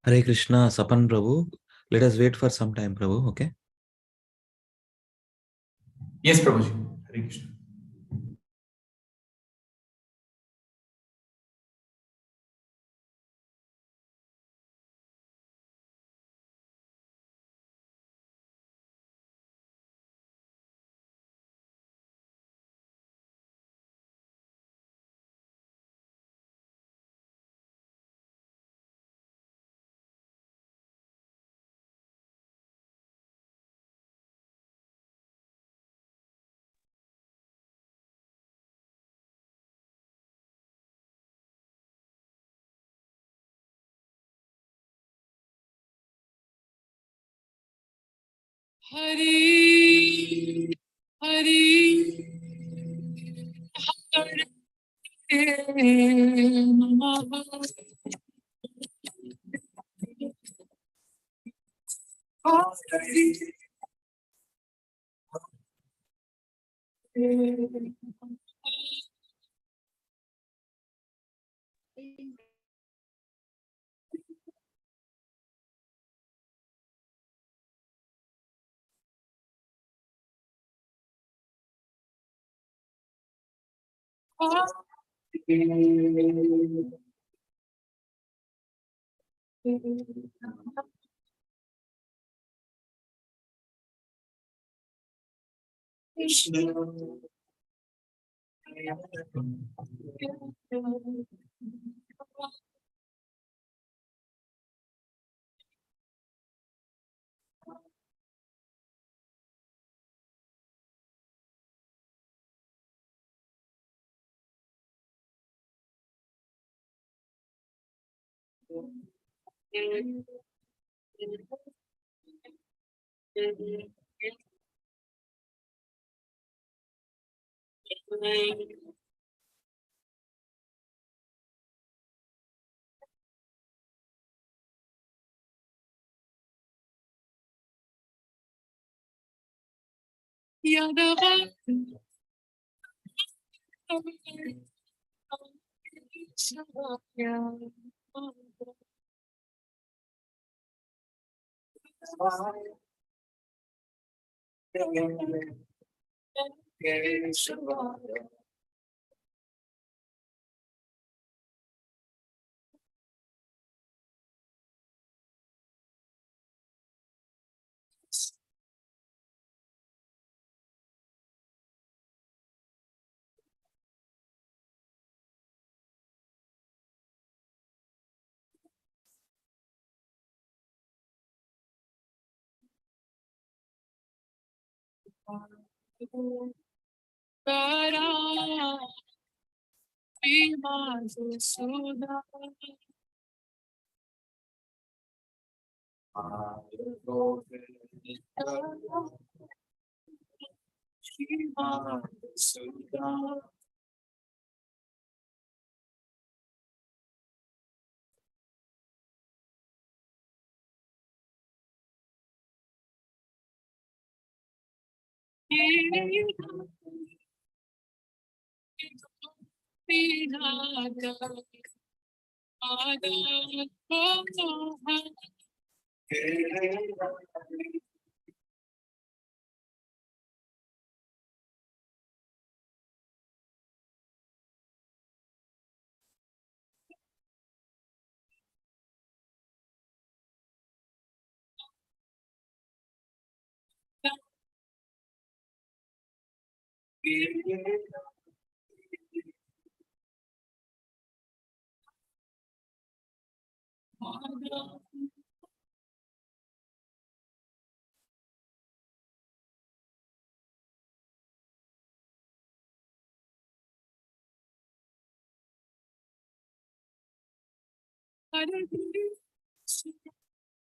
Hare Krishna, Sapan Prabhu. Let us wait for some time, Prabhu. Okay. Yes, Prabhuji. Hare Krishna. Hari Hari Hare Namaha. Krishna. Yadava Para Vimasu Suda Shiva Suda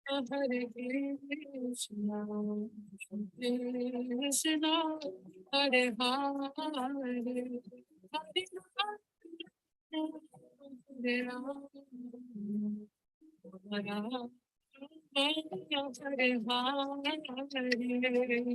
Hare Krishna, Krishna, Hare Hare, Hare Rama, Hare Rama, Hare Hare.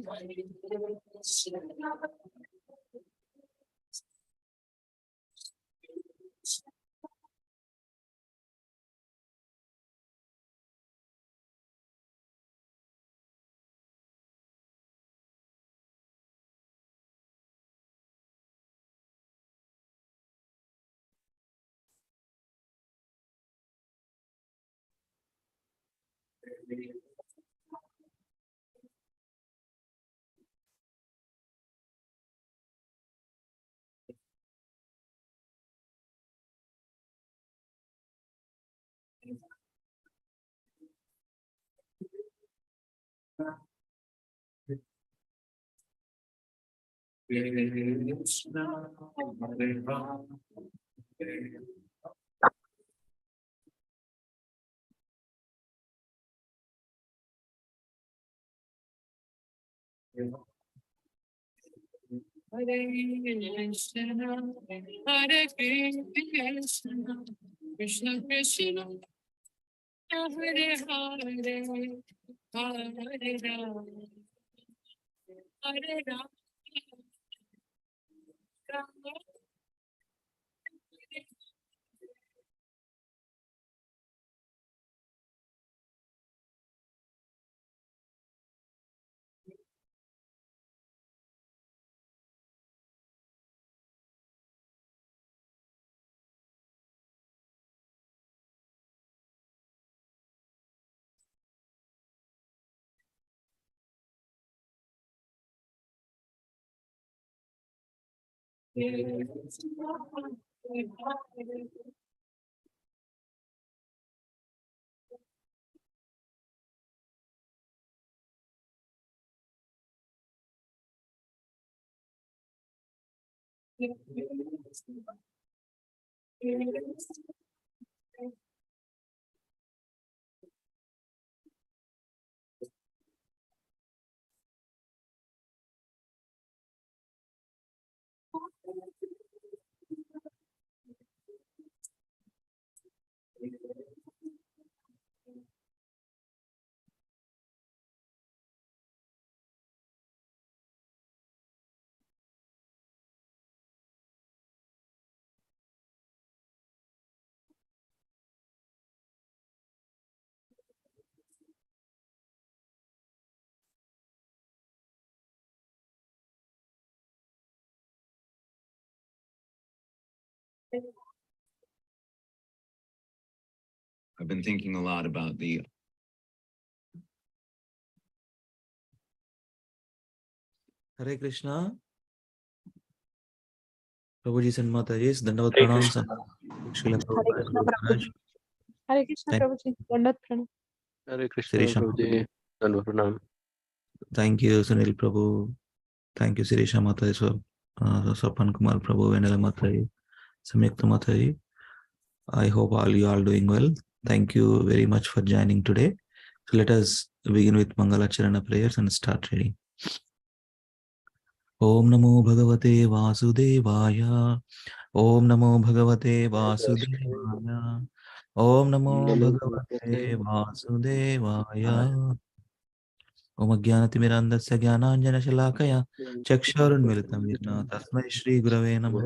Krishna, Hare Rama, Hare Krishna, Hare Krishna, Krishna Krishna, Hare Hare, Hare Rama, Hare Rama, Rama I've been thinking a lot about the Hare Krishna. Prabhuji and Mataji, Dandavat Hare Pranam, Krishna. Srila Hare Prabhupada Krishna Guru Maharaj. Prabhuji. Hare Krishna Thank, Prabhuji. Dandat Pranam. Hare Krishna Sirisha. Prabhuji, Dandavat Pranam. Thank you, Sunil Prabhu. Thank you, Sirisha Mataji, Sapan Kumar Prabhu, Venela Mataji, Samyukta Mataji. I hope all you are doing well. Thank you very much for joining today. So let us begin with Mangalacharana prayers and start reading. Om Namo Bhagavate Vasudevaya. Om Namo Bhagavate Vasudevaya. Om Namo Bhagavate Vasudevaya. ओम अज्ञानतिमिरान्धस्य ज्ञानाञ्जनशलाकया चक्षुरुन्मिलितं येन तस्मै श्रीगुरवे नमः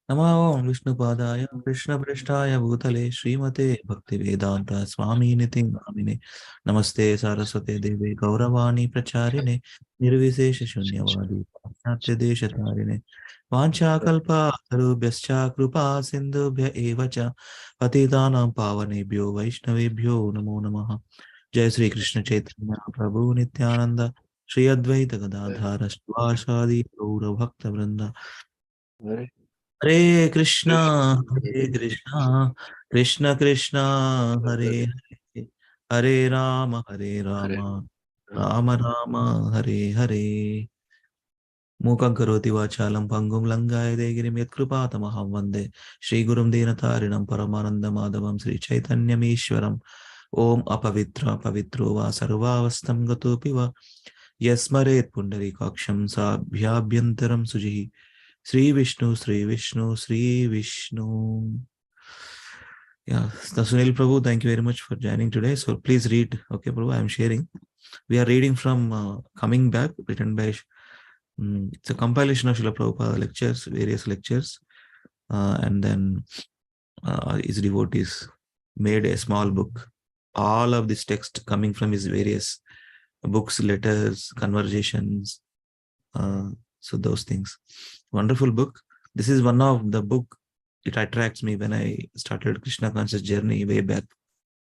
नमो ओं विष्णुपादाय कृष्णपृष्ठाय भूतले श्रीमते भक्तिवेदान्त स्वामिनिति नामिने नमस्ते सारस्वते देवे गौरवाणी प्रचारिणे निर्विशेषशून्यवादी पाश्चात्यदेशतारिणे वाञ्छाकल्पतरुभ्यश्च कृपा सिन्धुभ्य एव च पतितानां पावनेभ्यो वैष्णवेभ्यो नमो नमः जय श्री कृष्ण चैतन्य प्रभु नित्यानंद श्री अद्वैत गदाधर शिवासादि गौर भक्त वृंद हरे कृष्णा कृष्ण कृष्ण हरे हरे हरे राम राम राम हरे हरे मूकं करोति वाचालं पङ्गुं लङ्घायते गिरिं यत्कृपातमहं वन्दे श्रीगुरुं दीनतारिणं परमानन्दमाधवं श्रीचैतन्यमीश्वरम् ॐ अपवित्र पवित्रो वा सर्वावस्थं गतोऽपि वा यस्मरेत् पुण्डरीकाक्षं साभ्याभ्यन्तरं सुजिः Shri Vishnu Shri Vishnu Shri Vishnu. Yeah, Sunil Prabhu, thank you very much for joining today. So please read. Okay, Prabhu, I am sharing. We are reading from Coming Back, written by it's a compilation of Srila Prabhupada lectures, various lectures, and then his devotees made a small book. All of this text coming from his various books, letters, conversations, so those things. Wonderful book. This is one of the book. It attracts me when I started Krishna conscious journey way back.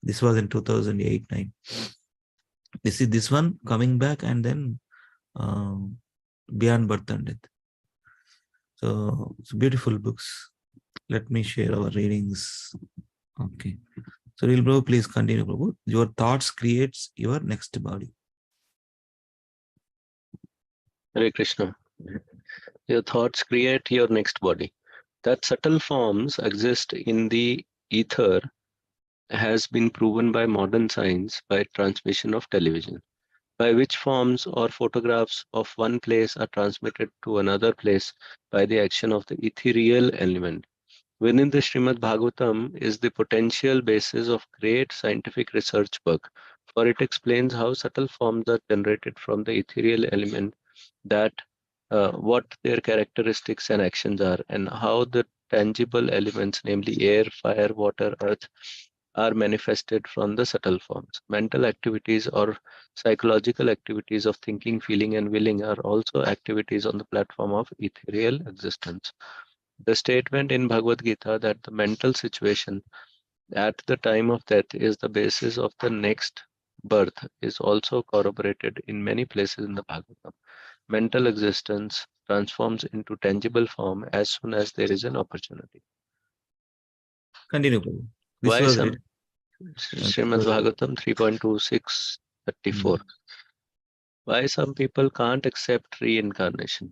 This was in 2008-9. This one Coming Back, and then Beyond Birth and Death. So it's beautiful books. Let me share our readings. Okay. So Real Bro, please continue, Prabhu. Your thoughts creates your next body. Hare Krishna. Your thoughts create your next body. That subtle forms exist in the ether has been proven by modern science by transmission of television, by which forms or photographs of one place are transmitted to another place by the action of the ethereal element. Within the Srimad Bhagavatam is the potential basis of great scientific research work, for it explains how subtle forms are generated from the ethereal element, that what their characteristics and actions are, and how the tangible elements, namely air, fire, water, earth, are manifested from the subtle forms. Mental activities or psychological activities of thinking, feeling, and willing are also activities on the platform of ethereal existence. The statement in Bhagavad Gita that the mental situation at the time of death is the basis of the next birth is also corroborated in many places in the Bhagavatam. Mental existence transforms into tangible form as soon as there is an opportunity. Continue, Prabhu. This Why was some written. Srimad Bhagavatam 3.2634. Why some people can't accept reincarnation?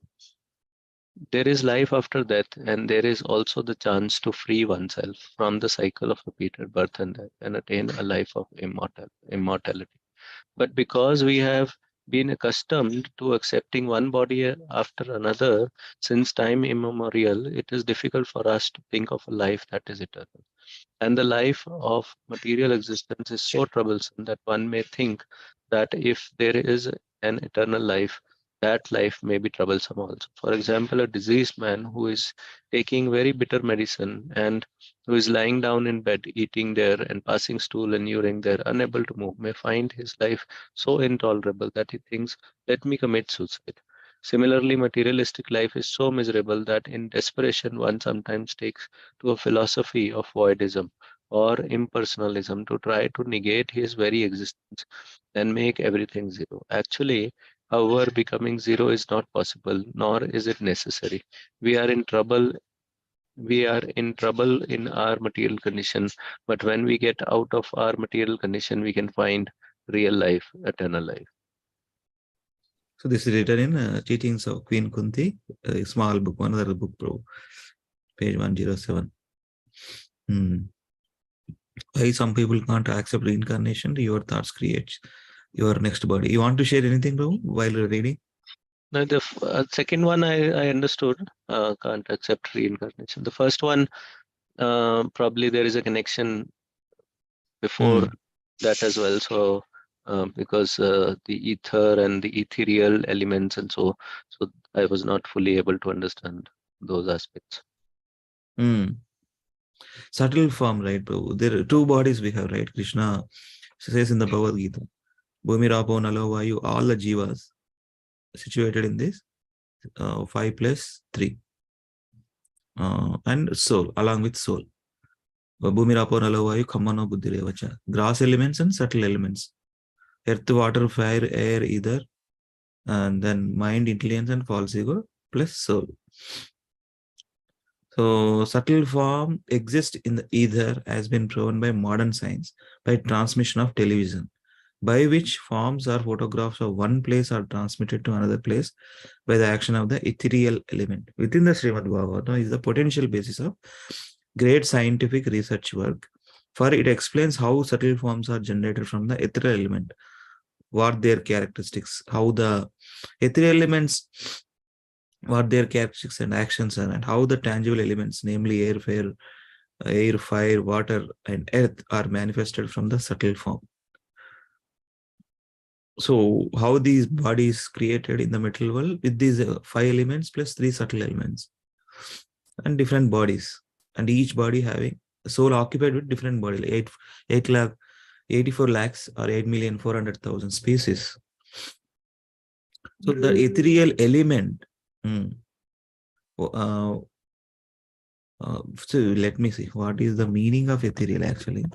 There is life after death, and there is also the chance to free oneself from the cycle of repeated birth and death and attain a life of immortality. But because we have been accustomed to accepting one body after another since time immemorial, it is difficult for us to think of a life that is eternal. And the life of material existence is so troublesome that one may think that if there is an eternal life, that life may be troublesome also. For example, a diseased man who is taking very bitter medicine and who is lying down in bed, eating there and passing stool and urine there, unable to move, may find his life so intolerable that he thinks, let me commit suicide. Similarly, materialistic life is so miserable that in desperation one sometimes takes to a philosophy of voidism or impersonalism to try to negate his very existence and make everything zero. Actually, however, becoming zero is not possible, nor is it necessary. We are in trouble. We are in trouble in our material condition, but when we get out of our material condition, we can find real life, eternal life. So this is written in Teachings of Queen Kunti, a small book, one other book, bro. Page 107. Why some people can't accept reincarnation? Your thoughts creates your next body. You want to share anything, bro, while reading? Now the second one I understood, can't accept reincarnation. The first one, probably there is a connection before that as well. So because the ether and the ethereal elements and so I was not fully able to understand those aspects. Subtle form, right, bro? There are two bodies we have, right? Krishna says in the Bhagavad Gita, Bhumi, Rapo, Nalo, Vayu, all the jivas situated in this 5 plus 3 and soul, along with soul. Bhumi, Rapo, Nalo, Vayu, Khamano, Buddhi, Revacha. Gross elements and subtle elements. Earth, water, fire, air, ether, and then mind, intelligence, and false ego plus soul. So subtle form exists in the ether has been proven by modern science by transmission of television, by which forms or photographs of one place are transmitted to another place by the action of the ethereal element. Within the Srimad Bhagavatam is the potential basis of great scientific research work, for it explains how subtle forms are generated from the ethereal element, what their characteristics, how the ethereal elements, what their characteristics and actions are, and how the tangible elements, namely air, fire, water, and earth, are manifested from the subtle form. So how these bodies created in the material world with these 5 elements plus 3 subtle elements and different bodies, and each body having a soul occupied with different body, 84 lakhs or 8,400,000 species. So the ethereal element, so let me see, what is the meaning of ethereal actually?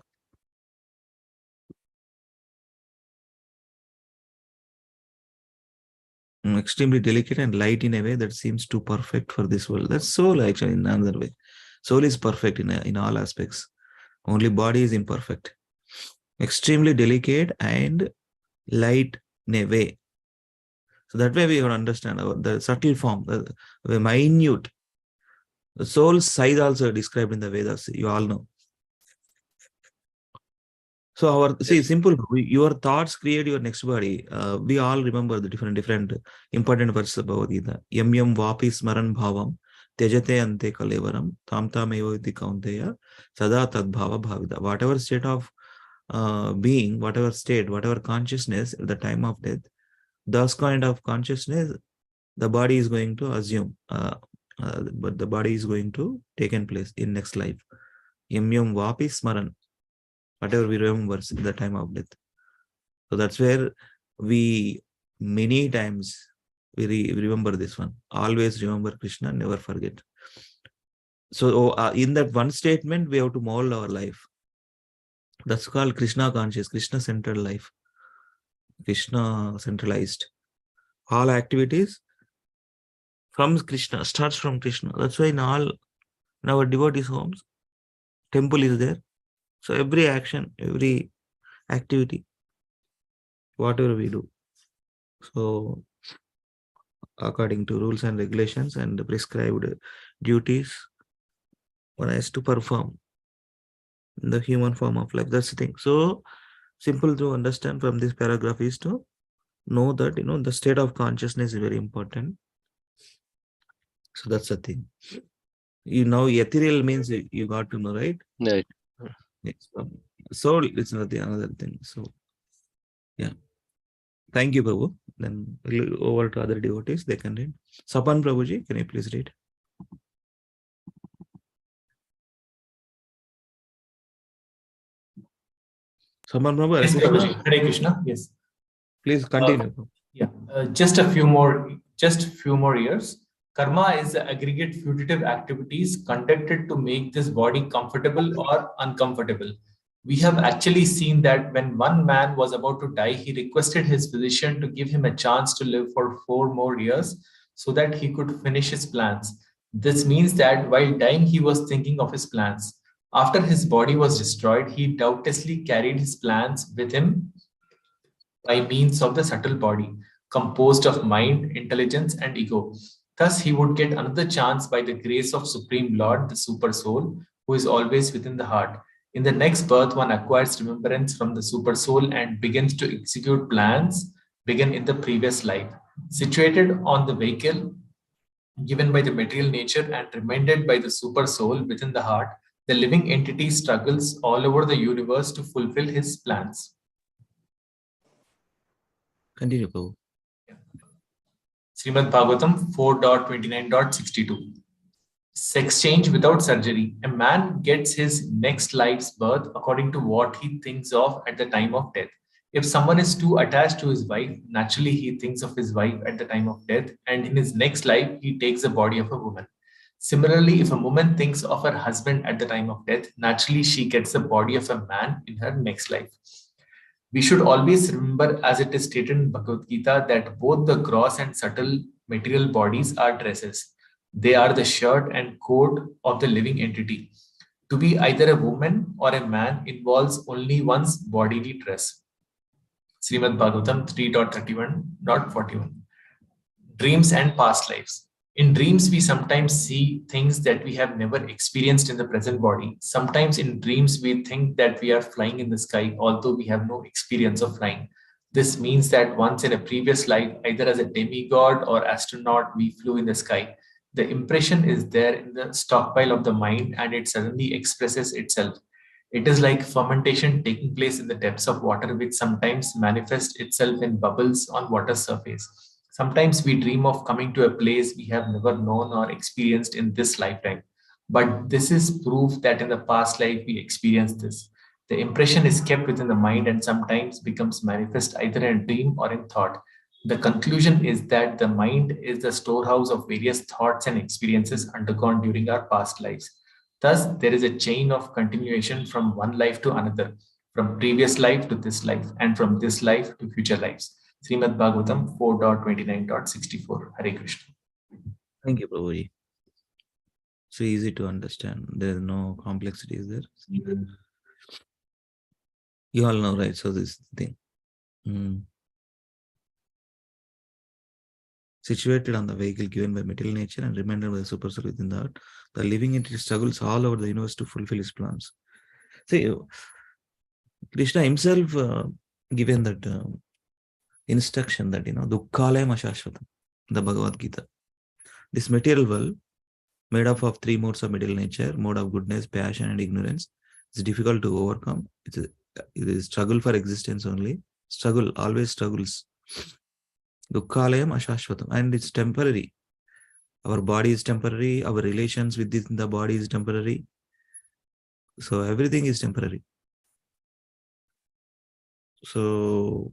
Extremely delicate and light in a way that seems too perfect for this world. That's soul actually in another way. Soul is perfect in all aspects. Only body is imperfect. Extremely delicate and light in a way. So that way we have to understand the subtle form, the minute. The soul's size also described in the Vedas. You all know. So simple. Your thoughts create your next body. We all remember the different important verses of Bhagavad Gita. Yam yam vapi smaran bhavam tejate ante kalevaram tam tam eva iti kaunteya sada tad bhava bhavida. Whatever state of being, whatever state, whatever consciousness at the time of death, those kind of consciousness, the body is going to assume. But the body is going to take in place in next life. Yam yam vapi smaran. Whatever we remember at the time of death. So that's where we many times we remember this one. Always remember Krishna, never forget. So in that one statement, we have to mold our life. That's called Krishna conscious, Krishna centered life. Krishna centralized. All activities from Krishna, starts from Krishna. That's why in our devotees' homes, temple is there. So every action, every activity, whatever we do, so according to rules and regulations and the prescribed duties, one has to perform in the human form of life. That's the thing. So simple to understand from this paragraph is to know that the state of consciousness is very important. So that's the thing. Ethereal means you got to know, right? Right. Soul is another thing. So yeah. Thank you, Prabhu. Then over to other devotees, they can read. Sapan Prabhuji, can you please read? Sapan Prabhu, Yes, Hare Prabhuji. Krishna. Hare Krishna. Yes. Please continue. Yeah. Just a few more years. Karma is the aggregate putative activities conducted to make this body comfortable or uncomfortable. We have actually seen that when one man was about to die, he requested his physician to give him a chance to live for 4 more years so that he could finish his plans. This means that while dying, he was thinking of his plans. After his body was destroyed, he doubtlessly carried his plans with him by means of the subtle body. composed of mind, intelligence, and ego. Thus, he would get another chance by the grace of Supreme Lord, the Super Soul, who is always within the heart. In the next birth, one acquires remembrance from the Super Soul and begins to execute plans begun in the previous life. Situated on the vehicle given by the material nature and reminded by the Super Soul within the heart, the living entity struggles all over the universe to fulfill his plans. Continue, Prabhu. Srimad Bhagavatam 4.29.62. Sex change without surgery. A man gets his next life's birth according to what he thinks of at the time of death. If someone is too attached to his wife, naturally he thinks of his wife at the time of death, and in his next life, he takes the body of a woman. Similarly, if a woman thinks of her husband at the time of death, naturally she gets the body of a man in her next life. We should always remember, as it is stated in Bhagavad Gita, that both the gross and subtle material bodies are dresses. They are the shirt and coat of the living entity. To be either a woman or a man involves only one's bodily dress. Srimad Bhagavatam 3.31.41. Dreams and past lives. In dreams, we sometimes see things that we have never experienced in the present body. Sometimes in dreams, we think that we are flying in the sky, although we have no experience of flying. This means that once in a previous life, either as a demigod or astronaut, we flew in the sky. The impression is there in the stockpile of the mind and it suddenly expresses itself. It is like fermentation taking place in the depths of water, which sometimes manifests itself in bubbles on water surface. Sometimes we dream of coming to a place we have never known or experienced in this lifetime. But this is proof that in the past life we experienced this. The impression is kept within the mind and sometimes becomes manifest either in a dream or in thought. The conclusion is that the mind is the storehouse of various thoughts and experiences undergone during our past lives. Thus, there is a chain of continuation from one life to another, from previous life to this life, and from this life to future lives. Srimad Bhagavatam 4.29.64. Hare Krishna. Thank you, Prabhuji. So easy to understand. There is no complexities there. You all know, right? So this thing. Situated on the vehicle given by material nature and reminded by the super soul within the heart, the living entity struggles all over the universe to fulfill his plans. See, Krishna himself given that instruction that, Dukkhalayam Ashashvatam, the Bhagavad Gita. This material world, made up of three modes of material nature, mode of goodness, passion, and ignorance, is difficult to overcome. It is struggle for existence only. Struggle, always struggles. Dukkhalayam Ashashvatam, and it's temporary. Our body is temporary, our relations within the body is temporary. So everything is temporary. So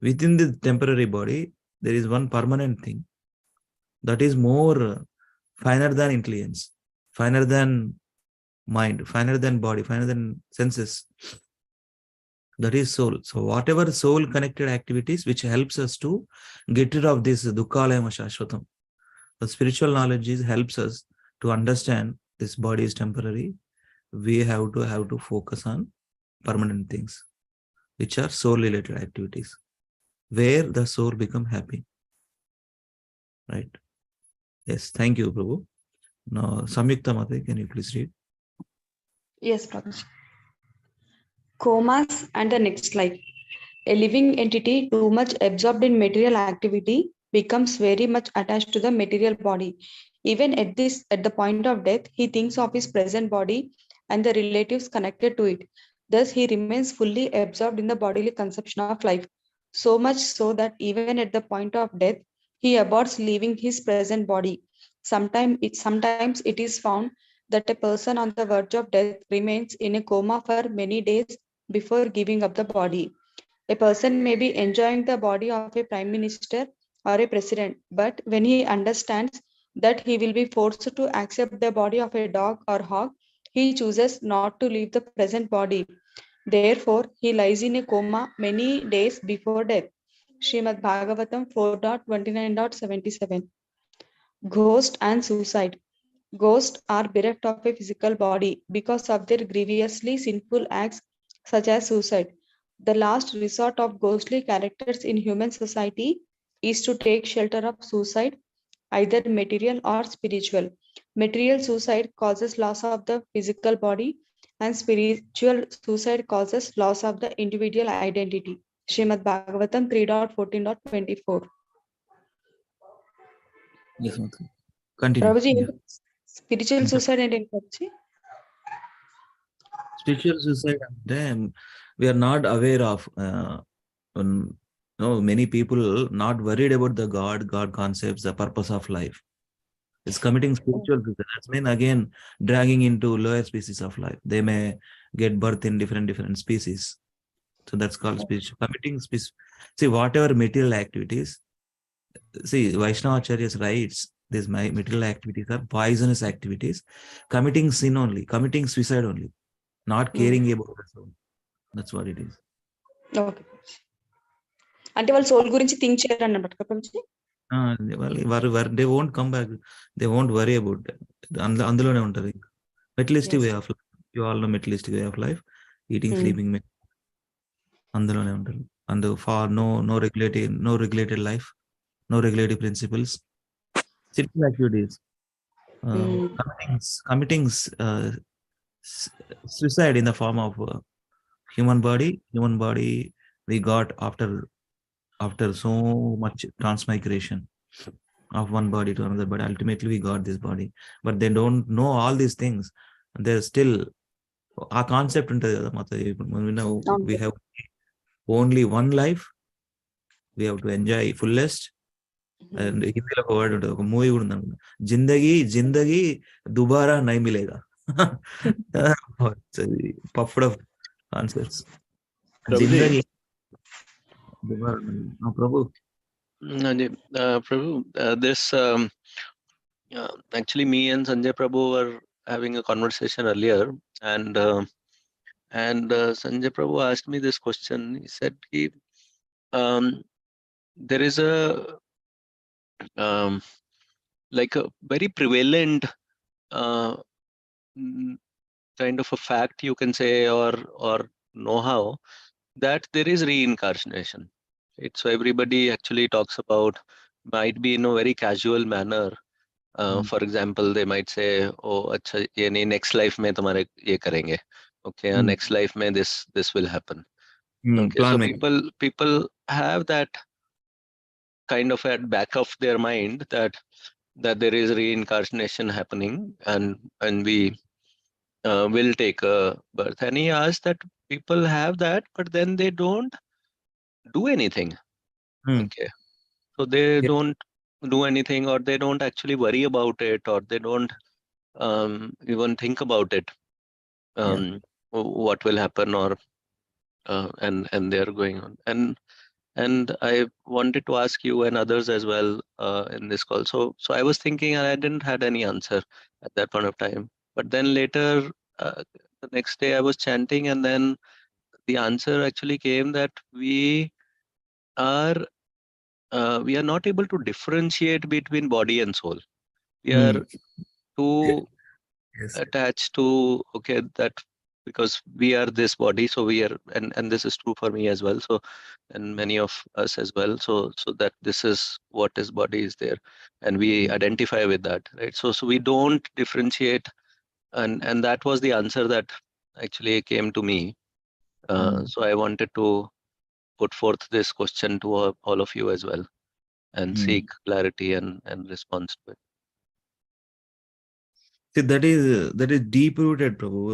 within the temporary body, there is one permanent thing that is more finer than intelligence, finer than mind, finer than body, finer than senses. That is soul. So whatever soul connected activities which helps us to get rid of this Dukkhalayam Ashashvatam. The spiritual knowledge helps us to understand this body is temporary. We have to focus on permanent things, which are soul related activities, where the soul become happy. Right? Yes, thank you, Prabhu. Now, Samyukta Mate, can you please read? Yes, Prabhuji. Comas and the next life. A living entity too much absorbed in material activity becomes very much attached to the material body. Even at the point of death, he thinks of his present body and the relatives connected to it. Thus, he remains fully absorbed in the bodily conception of life, so much so that even at the point of death, he aborts leaving his present body. Sometimes it is found that a person on the verge of death remains in a coma for many days before giving up the body. A person may be enjoying the body of a prime minister or a president, but when he understands that he will be forced to accept the body of a dog or hog, he chooses not to leave the present body. Therefore, he lies in a coma many days before death. Srimad Bhagavatam 4.29.77. Ghost and suicide. Ghosts are bereft of a physical body because of their grievously sinful acts such as suicide. The last resort of ghostly characters in human society is to take shelter of suicide, either material or spiritual. Material suicide causes loss of the physical body, and spiritual suicide causes loss of the individual identity. Srimad Bhagavatam 3.14.24. Yes, Mata. Continue. Prabhuji, Yeah. spiritual suicide and Spiritual suicide, then we are not aware of. No, many people not worried about the God concepts, the purpose of life. It's committing spiritual suicide. That's mean again dragging into lower species of life. They may get birth in different species. So that's called spiritual committing species. See, whatever material activities. See, Vaishnava Acharya's writes these material activities are poisonous activities, committing sin only, committing suicide only, not caring about the soul. That's what it is. Okay అంటే వాళ్ళు soul గురించి think చేయరు అన్నమాట Prabhuji. They won't come back. They won't worry about that. అందులోనే ఉంటారు. Materialistic way of life. You all know materialistic way of life. Eating, sleeping, అందులోనే ఉంటారు. And for no regulated life, no regulated principles, simple activities, committing suicide in the form of human body we got after so much transmigration of one body to another, but ultimately we got this body, but they don't know all these things. They're still our concept into we have only one life, we have to enjoy fullest. And హిందీలో ఒక word ఉంటుంది, ఒక movie కూడా ఉంది, జిందగీ దుబారా నై మిలేగా. Puffed of concepts. Zindagi Prabhu. Prabhu, this actually me and Sanjay Prabhu were having a conversation earlier, and Sanjay Prabhu asked me this question. He said, there is a like a very prevalent kind of a fact, you can say, or know-how, that there is reincarnation. Right? So everybody actually talks about, might be in a very casual manner. For example, they might say, oh, acha, ye nahi, next life mein tumhare ye karenge. Okay, next life mein this will happen. Okay, so people have that kind of at back of their mind that there is reincarnation happening, and we will take a birth. And he asked that people have that, but then they don't do anything. Okay, so they don't do anything, or they don't actually worry about it, or they don't even think about it, what will happen, or and they're going on. And I wanted to ask you and others as well in this call. So I was thinking, and I didn't had any answer at that point of time. But then later, the next day, I was chanting, and then the answer actually came that we are not able to differentiate between body and soul. We are too attached to, okay, that because we are this body, so we are, and this is true for me as well, so, and many of us as well, so that this is what is body is there, and we identify with that, right? So we don't differentiate, and that was the answer that actually came to me. So I wanted to put forth this question to all of you as well, and seek clarity and response to it. See, that is deep rooted, Prabhu.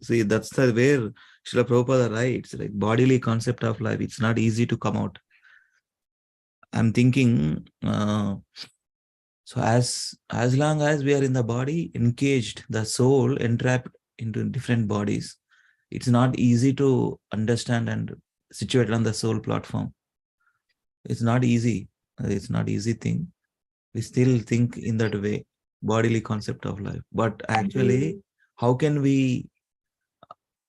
See, that's the where Srila Prabhupada writes, like bodily concept of life. It's not easy to come out. I'm thinking, so as long as we are in the body, encaged, the soul entrapped into different bodies, it's not easy to understand and situate on the soul platform. It's not easy. It's not easy thing. We still think in that way, bodily concept of life. But actually, how can we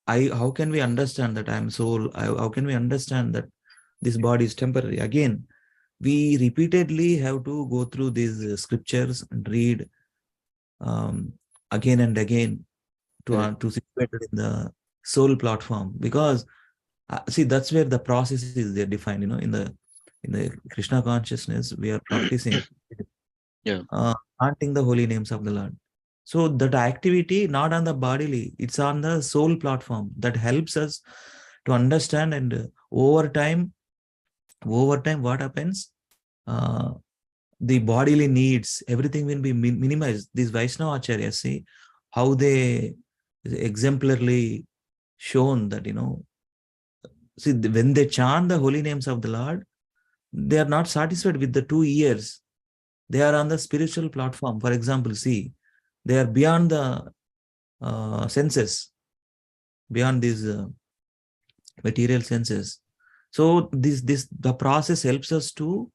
understand that I'm soul? How can we understand that this body is temporary? Again, we repeatedly have to go through these scriptures and read again and again to situate it in the soul platform, because see, that's where the process is there defined, in the In the Krishna consciousness, we are practicing Yeah. chanting the holy names of the Lord. So that activity, not on the bodily, it's on the soul platform that helps us to understand. And over time, what happens? The bodily needs, everything will be minimized. These Vaishnava Acharyas, see how they exemplarily shown that, see, when they chant the holy names of the Lord, they are not satisfied with the 2 years. They are on the spiritual platform. For example, see, they are beyond the senses, beyond these material senses. So this the process helps us to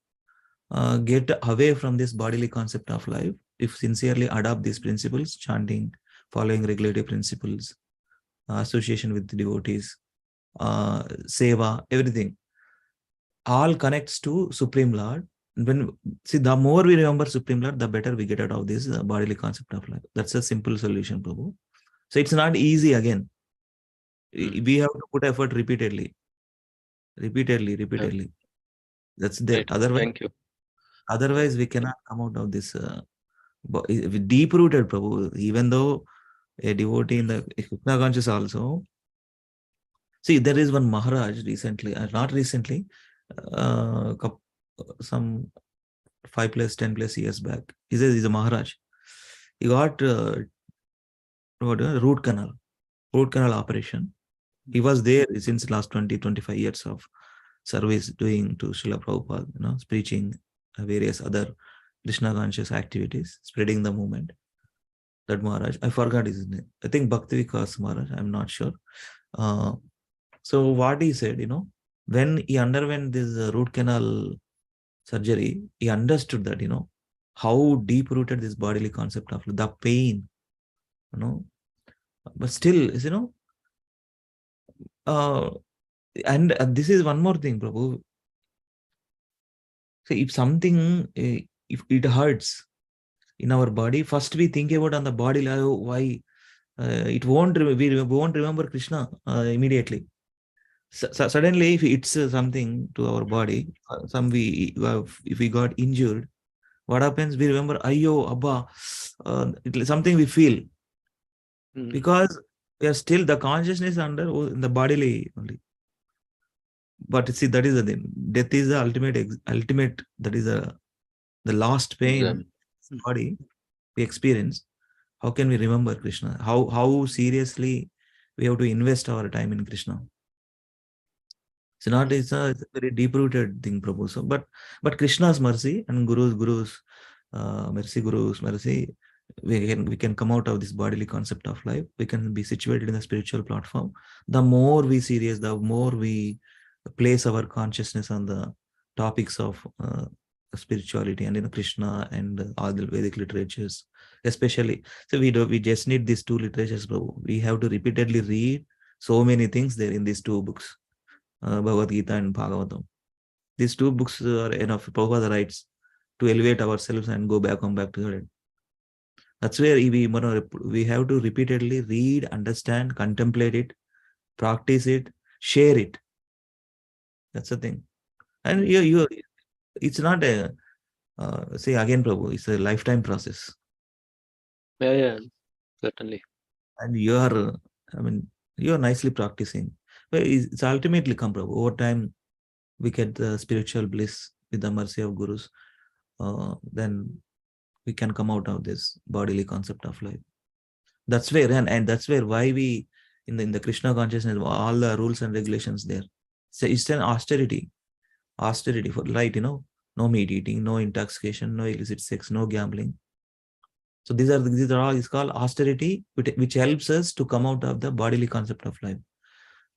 get away from this bodily concept of life if sincerely adopt these principles: chanting, following regulative principles, association with the devotees, seva, everything all connects to Supreme Lord. When see, the more we remember Supreme Lord, the better we get out of this bodily concept of life. That's a simple solution, Prabhu. So it's not easy again. We have to put effort repeatedly. That's there. Right. Thank you. Otherwise we cannot come out of this deep rooted, Prabhu. Even though a devotee in the Krishna conscious also. See, there is one Maharaj recently, not recently, some 5 plus 10 plus years back. He's a Maharaj. He got root canal operation. He was there since last 20-25 years of service doing to Srila Prabhupada, preaching various other Krishna conscious activities, spreading the movement. That Maharaj, I forgot his name. I think Bhakti Vikas Maharaj, I'm not sure. So what he said, when he underwent this root canal surgery, he understood that, how deep rooted this bodily concept of the pain, but still, and this is one more thing, Prabhu. So if something, if it hurts in our body, first we think about on the body, why it won't, we won't remember Krishna immediately. Suddenly, if it's something to our body, if we got injured, what happens? We remember, Ayo, Abba, something we feel. Because we are still the consciousness under the bodily only. But see, that is the thing. Death is the ultimate. That is the last pain body we experience. How can we remember Krishna? How seriously we have to invest our time in Krishna? It's a very deep-rooted thing, Prabhu. So, but Krishna's mercy and Guru's mercy, we can come out of this bodily concept of life. We can be situated in the spiritual platform. The more we serious, the more we place our consciousness on the topics of spirituality and Krishna and all the Vedic literatures, especially. So we just need these two literatures, Prabhu. We have to repeatedly read so many things there in these two books. Bhagavad Gita and Bhagavatam. These two books are enough. Prabhupada writes to elevate ourselves and come back to God. That's where we have to repeatedly read, understand, contemplate it, practice it, share it. That's the thing. And it's not a, say again, Prabhu, it's a lifetime process. Yeah, certainly. And you are nicely practicing. But it's ultimately come, Prabhu. Over time, we get the spiritual bliss with the mercy of Gurus. Then we can come out of this bodily concept of life. That's where, and that's where why we, in the Krishna consciousness, all the rules and regulations there. So it's an austerity for light, no meat eating, no intoxication, no illicit sex, no gambling. So these are all is called austerity, which helps us to come out of the bodily concept of life.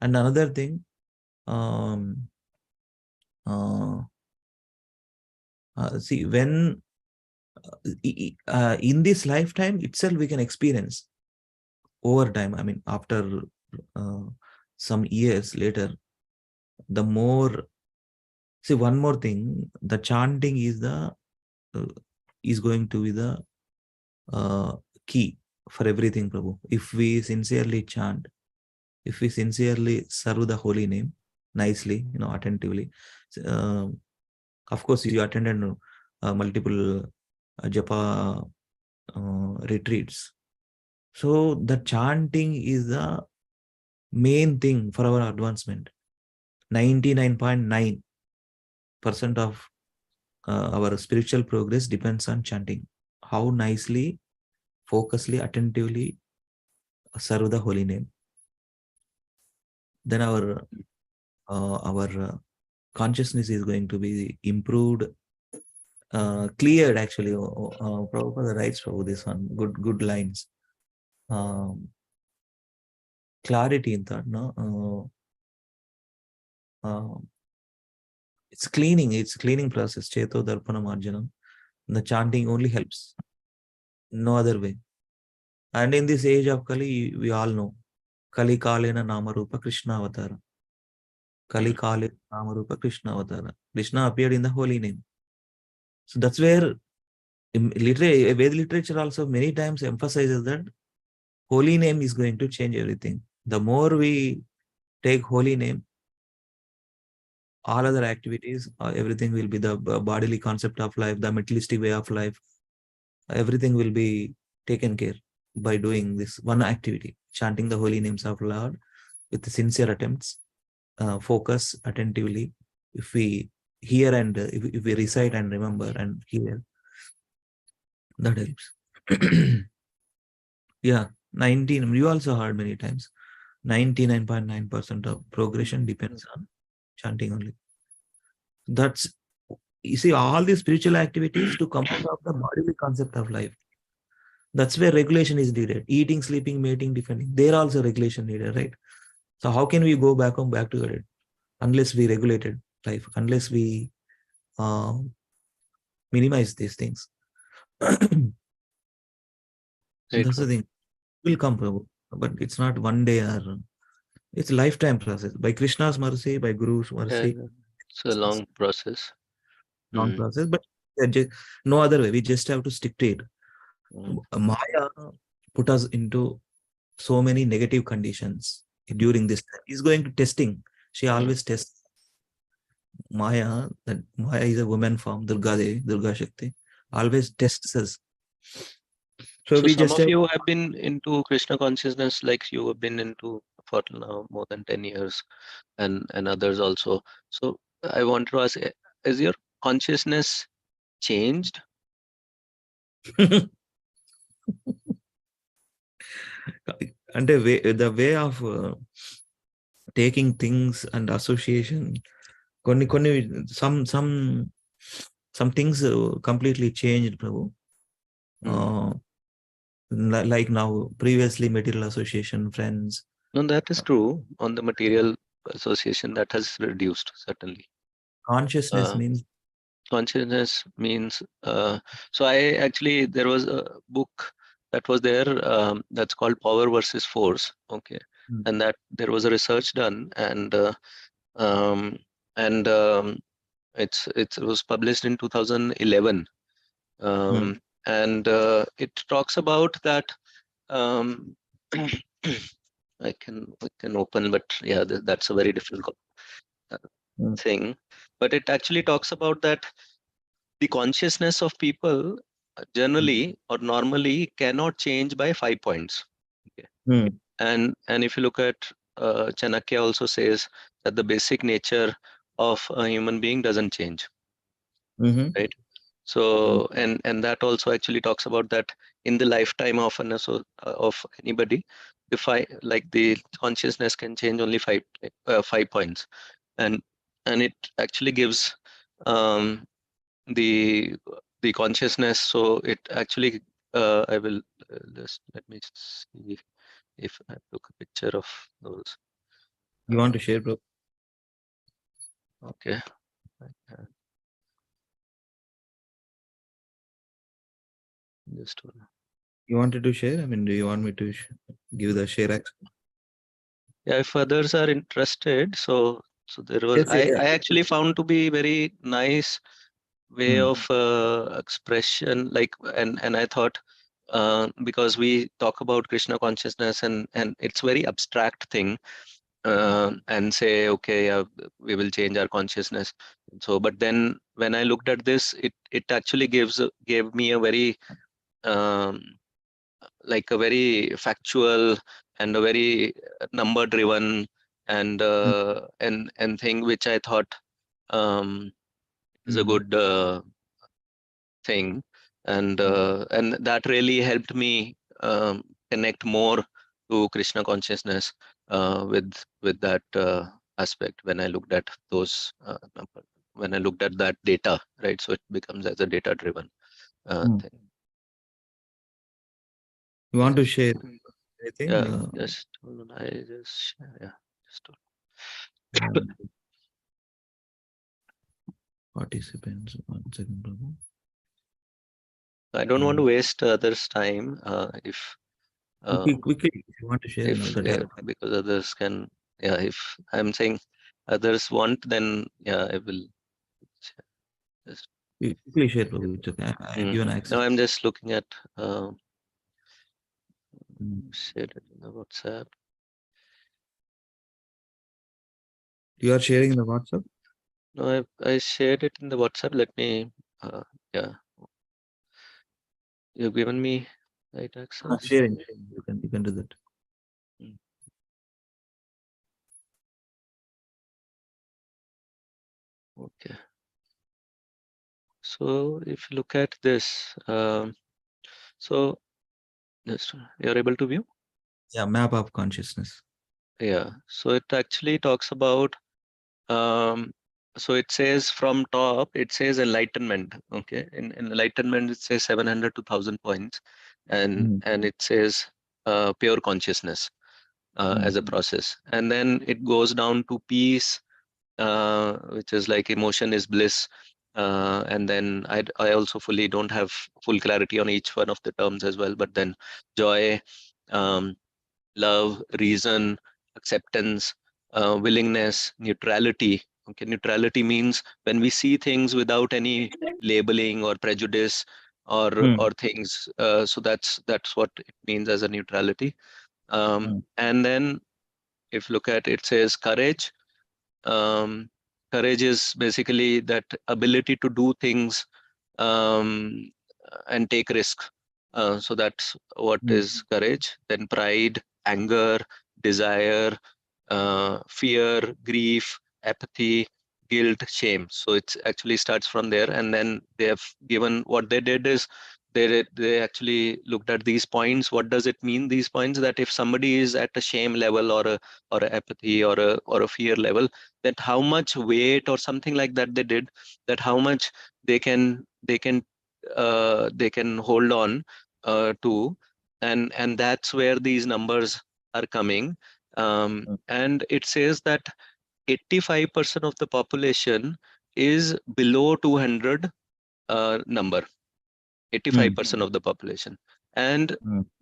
And another thing, see, when in this lifetime itself we can experience over time. After some years later, the more. See, one more thing, the chanting is going to be the key for everything, Prabhu. If we sincerely chant, if we sincerely serve the holy name nicely, attentively, Of course, you attended multiple japa retreats. So the chanting is the main thing for our advancement. 99.9% of our spiritual progress depends on chanting. How nicely, focusedly, attentively serve the holy name. Then our consciousness is going to be improved, cleared. Actually, Prabhupada writes for this one. Good lines. Clarity in that, no. It's cleaning process. Cheto Darpana Marjanam. The chanting only helps. No other way. And in this age of Kali, we all know Kali Kalena Namarupa Krishna Avatara. Kali Kalena Namarupa Krishna Avatara. Krishna appeared in the holy name. So that's where Vedic literature also many times emphasizes that holy name is going to change everything. The more we take holy name, all other activities, everything will be the bodily concept of life, the materialistic way of life, everything will be taken care by doing this one activity, chanting the holy names of Lord with sincere attempts, focus attentively. If we hear and if we recite and remember and hear, that helps. Yeah, 19, you also heard many times, 99.9% of progression depends on chanting only. That's, you see, all these spiritual activities to come out of the bodily concept of life. That's where regulation is needed. Eating, sleeping, mating, defending. There also regulation needed, right? So how can we go back to it unless we regulated life, unless we minimize these things? So that's the thing. Will come, Prabhu, but it's not one day or it's a lifetime process. By Krishna's mercy, by Guru's mercy, it's a long process. long process, but no other way. We just have to stick to it. Maya put us into so many negative conditions during this time. He's going to testing. She always tests Maya. That Maya is a woman form, Durga Devi, Durga Shakti. Always tests us. So we some just of have, you have been into Krishna consciousness, like you have been into for now more than 10 years, and others also. So I want to ask, is your consciousness changed? and the way of taking things and association, some things completely changed, Prabhu. Like now, previously material association, friends. No, that is true. On the material association, that has reduced, certainly. Consciousness means Consciousness means, so there was a book that was there, that's called Power versus Force. Okay. And that there was a research done, and it was published in 2011. And it talks about that, we can open, but yeah, that's a very difficult thing. But it actually talks about that the consciousness of people generally or normally cannot change by 5 points. Okay. And if you look at Chanakya also says that the basic nature of a human being doesn't change. Right. So and that also actually talks about that in the lifetime of of anybody, like the consciousness can change only 5 points, and it actually gives the consciousness. So it actually I will just let me see if I took a picture of those. You want to share, bro? Okay. Just You wanted to share? I mean, do you want me to give the share action? yeah, if others are interested. So there was, Yes, yeah. I actually found to be very nice way of expression, like, and I thought, because we talk about Krishna consciousness and it's very abstract thing, and say, okay, we will change our consciousness. So, but then when I looked at this, it actually gave me a very um, like a very factual and a very number driven and thing which I thought is a good thing, and that really helped me connect more to Krishna consciousness with that aspect when I looked at those when I looked at that data, right? So it becomes as a data driven thing. You want to share anything? Yeah, just hold on. I just yeah, just hold on. Participants, 1 second, Prabhu. I don't want to waste others' time. If Quickly, if you want to share, if that yeah, helps. because others can, yeah. If I'm saying others want, then yeah, I will just. Quickly share, Prabhu. It's okay. I give an access. Now I'm just looking at Mm. shared it in the WhatsApp. You are sharing in the WhatsApp? No, I shared it in the WhatsApp. Let me yeah. You've given me right access. Sharing. You can do that. Okay. So if you look at this, so just you're able to view? Yeah, map of consciousness. Yeah. So it actually talks about so it says from top, it says enlightenment. Okay. In enlightenment, it says 700 to 1,000 points, and it says pure consciousness as a process. And then it goes down to peace, which is like emotion is bliss. And then I also fully don't have full clarity on each one of the terms as well. But then joy, love, reason, acceptance, willingness, neutrality. Okay, neutrality means when we see things without any labeling or prejudice or things. So that's what it means as a neutrality. And then if you look at it, says courage. Courage is basically that ability to do things and take risks. So that's what is courage. Then pride, anger, desire, fear, grief, apathy, guilt, shame. So it actually starts from there, and then they have given what they did is they actually looked at these points. What does it mean? These points, that if somebody is at a shame level or a apathy or a fear level, that how much weight or something like that they did, that how much they can hold on to, and that's where these numbers are coming. And it says that 85% of the population is below 200 number. 85% of the population, and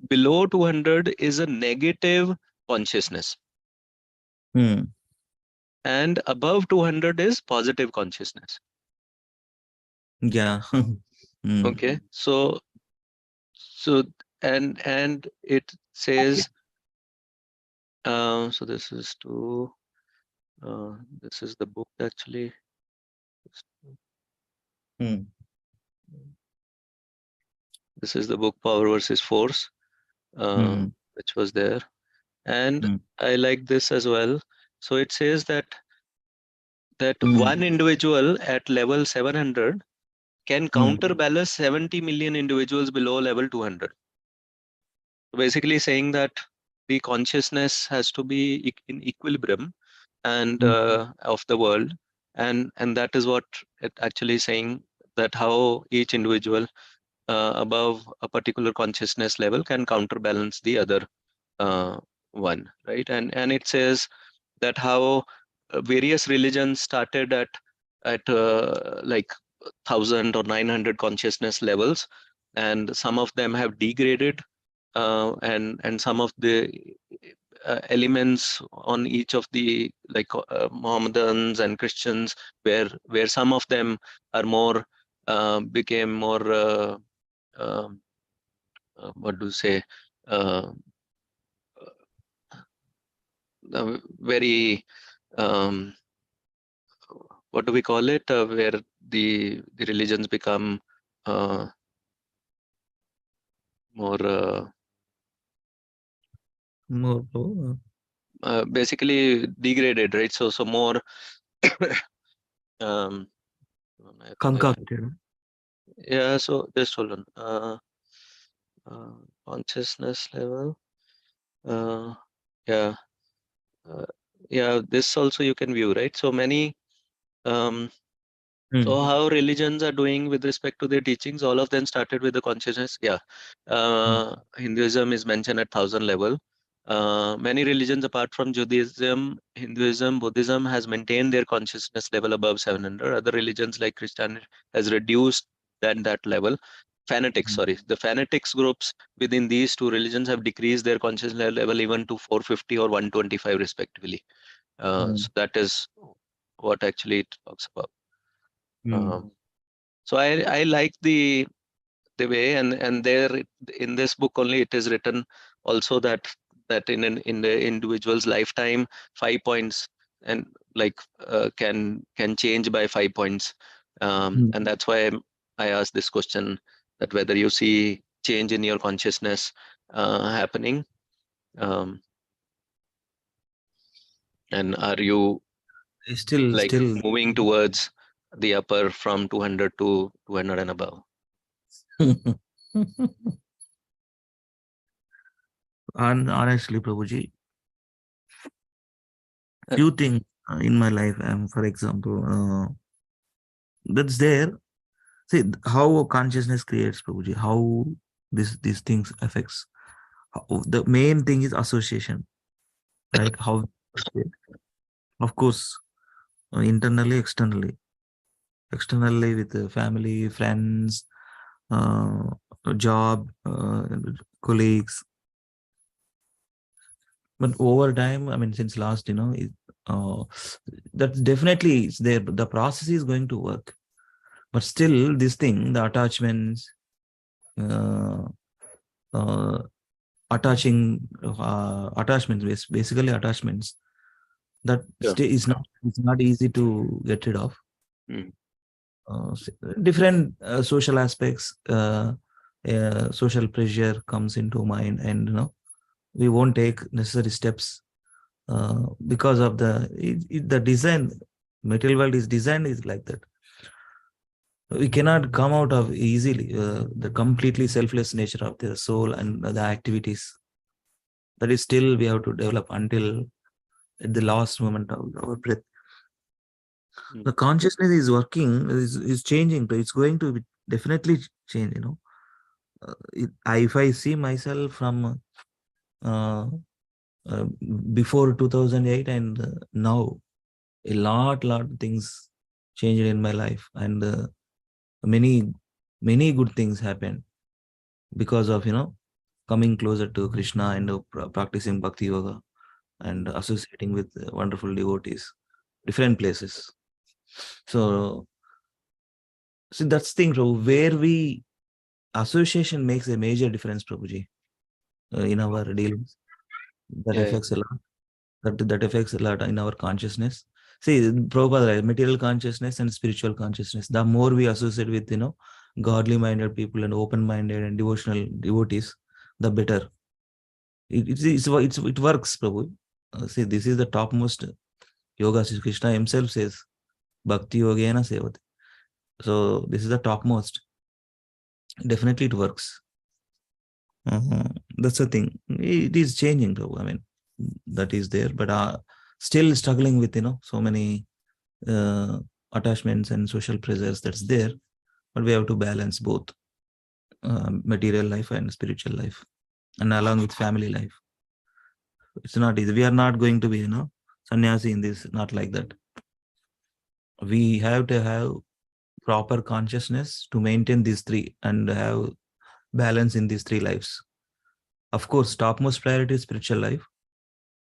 below 200 is a negative consciousness, and above 200 is positive consciousness. Yeah. Okay, so and it says so this is to this is the book actually. This is the book Power versus Force, which was there, and I like this as well. So it says that one individual at level 700 can counterbalance 70 million individuals below level 200. Basically saying that the consciousness has to be in equilibrium and of the world, and that is what it actually saying, that how each individual above a particular consciousness level can counterbalance the other one, right? And it says that how various religions started at like 1,000 or 900 consciousness levels, and some of them have degraded, and some of the elements on each of the like Mohammedans and Christians, where some of them are more became more um, what do you say, uh, very what do we call it? Where the religions become more More, Prabhu. basically degraded, right? So more um, Concocted. yeah. So just hold on. Consciousness level. Yeah. Yeah. This also you can view, right? So many. So Hmm. how religions are doing with respect to their teachings? All of them started with the consciousness. Yeah, Hinduism is mentioned at 1000 level. Many religions apart from Judaism, Hinduism, Buddhism has maintained their consciousness level above 700. Other religions like Christianity has reduced that level. Fanatics, sorry, the fanatics groups within these two religions have decreased their consciousness level even to 450 or 125 respectively. So that is what actually it talks about. Um, so I like the way, and there in this book only it is written also that in the individual's lifetime 5 points and like can change by 5 points, and that's why I asked this question, that whether you see change in your consciousness happening, um, and are you like Still. moving towards the upper from 200 to 200 and above. And honestly, Prabhuji, few things in my life, for example, that's there. See how consciousness creates, Prabhuji, how these things affects. The main thing is association, right? How, of course, internally, externally. Externally with the family, friends, uh, job, colleagues. But over time, I mean, since last, uh, that definitely is there. The process is going to work, but still, this thing, the attachments, uh, uh, attachments, basically attachments, that Yeah. it's not easy to get rid of. Mm. Different social aspects, social pressure comes into mind, and we won't take necessary steps because of the design. Material world is designed is like that. We cannot come out of easily the completely selfless nature of the soul and the activities. That is still we have to develop until at the last moment of our breath. The consciousness is working, is changing. It's going to be definitely change. If I see myself from uh, uh, before 2008 and now, a lot things changed in my life, and many good things happened because of coming closer to Krishna and practicing bhakti yoga and associating with wonderful devotees, different places. So see, that's the thing, Prabhu, where we association makes a major difference, Prabhuji, in our dealings. That Yeah. affects a lot. That affects a lot in our consciousness. See, Prabhupada, right, material consciousness and spiritual consciousness. The more we associate with godly minded people and open minded and devotional devotees, the better. It works, Prabhu. See, this is the topmost yoga. Sri Krishna himself says, Bhakti Yogena Sevate. So this is the topmost. Definitely it works. That's the thing. It is changing, Prabhu. I mean, that is there, but still struggling with so many uh, attachments and social pressures that's there. But we have to balance both material life and spiritual life, and along with family life. It's not easy. We are not going to be sannyasi in this, not like that. We have to have proper consciousness to maintain these three and have balance in these three lives. Of course, topmost priority is spiritual life,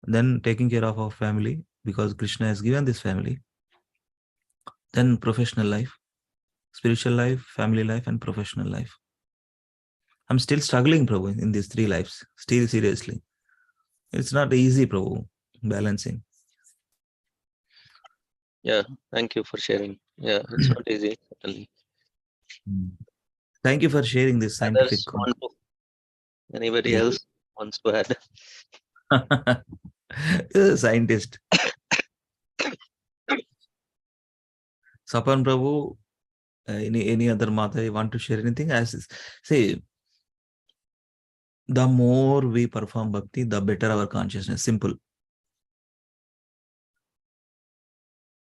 then taking care of our family because Krishna has given this family, then professional life, spiritual life, family life, and professional life. I'm still struggling, Prabhu, in these three lives. Still, seriously, it's not easy, Prabhu. balancing. Yeah, thank you for sharing. Yeah, it's not easy, certainly. Thank you for sharing this scientific. Others want to, anybody Yeah. else wants to add? You're a scientist. Sapan Prabhu, any other Mata, you want to share anything? As say, the more we perform bhakti, the better our consciousness. Simple.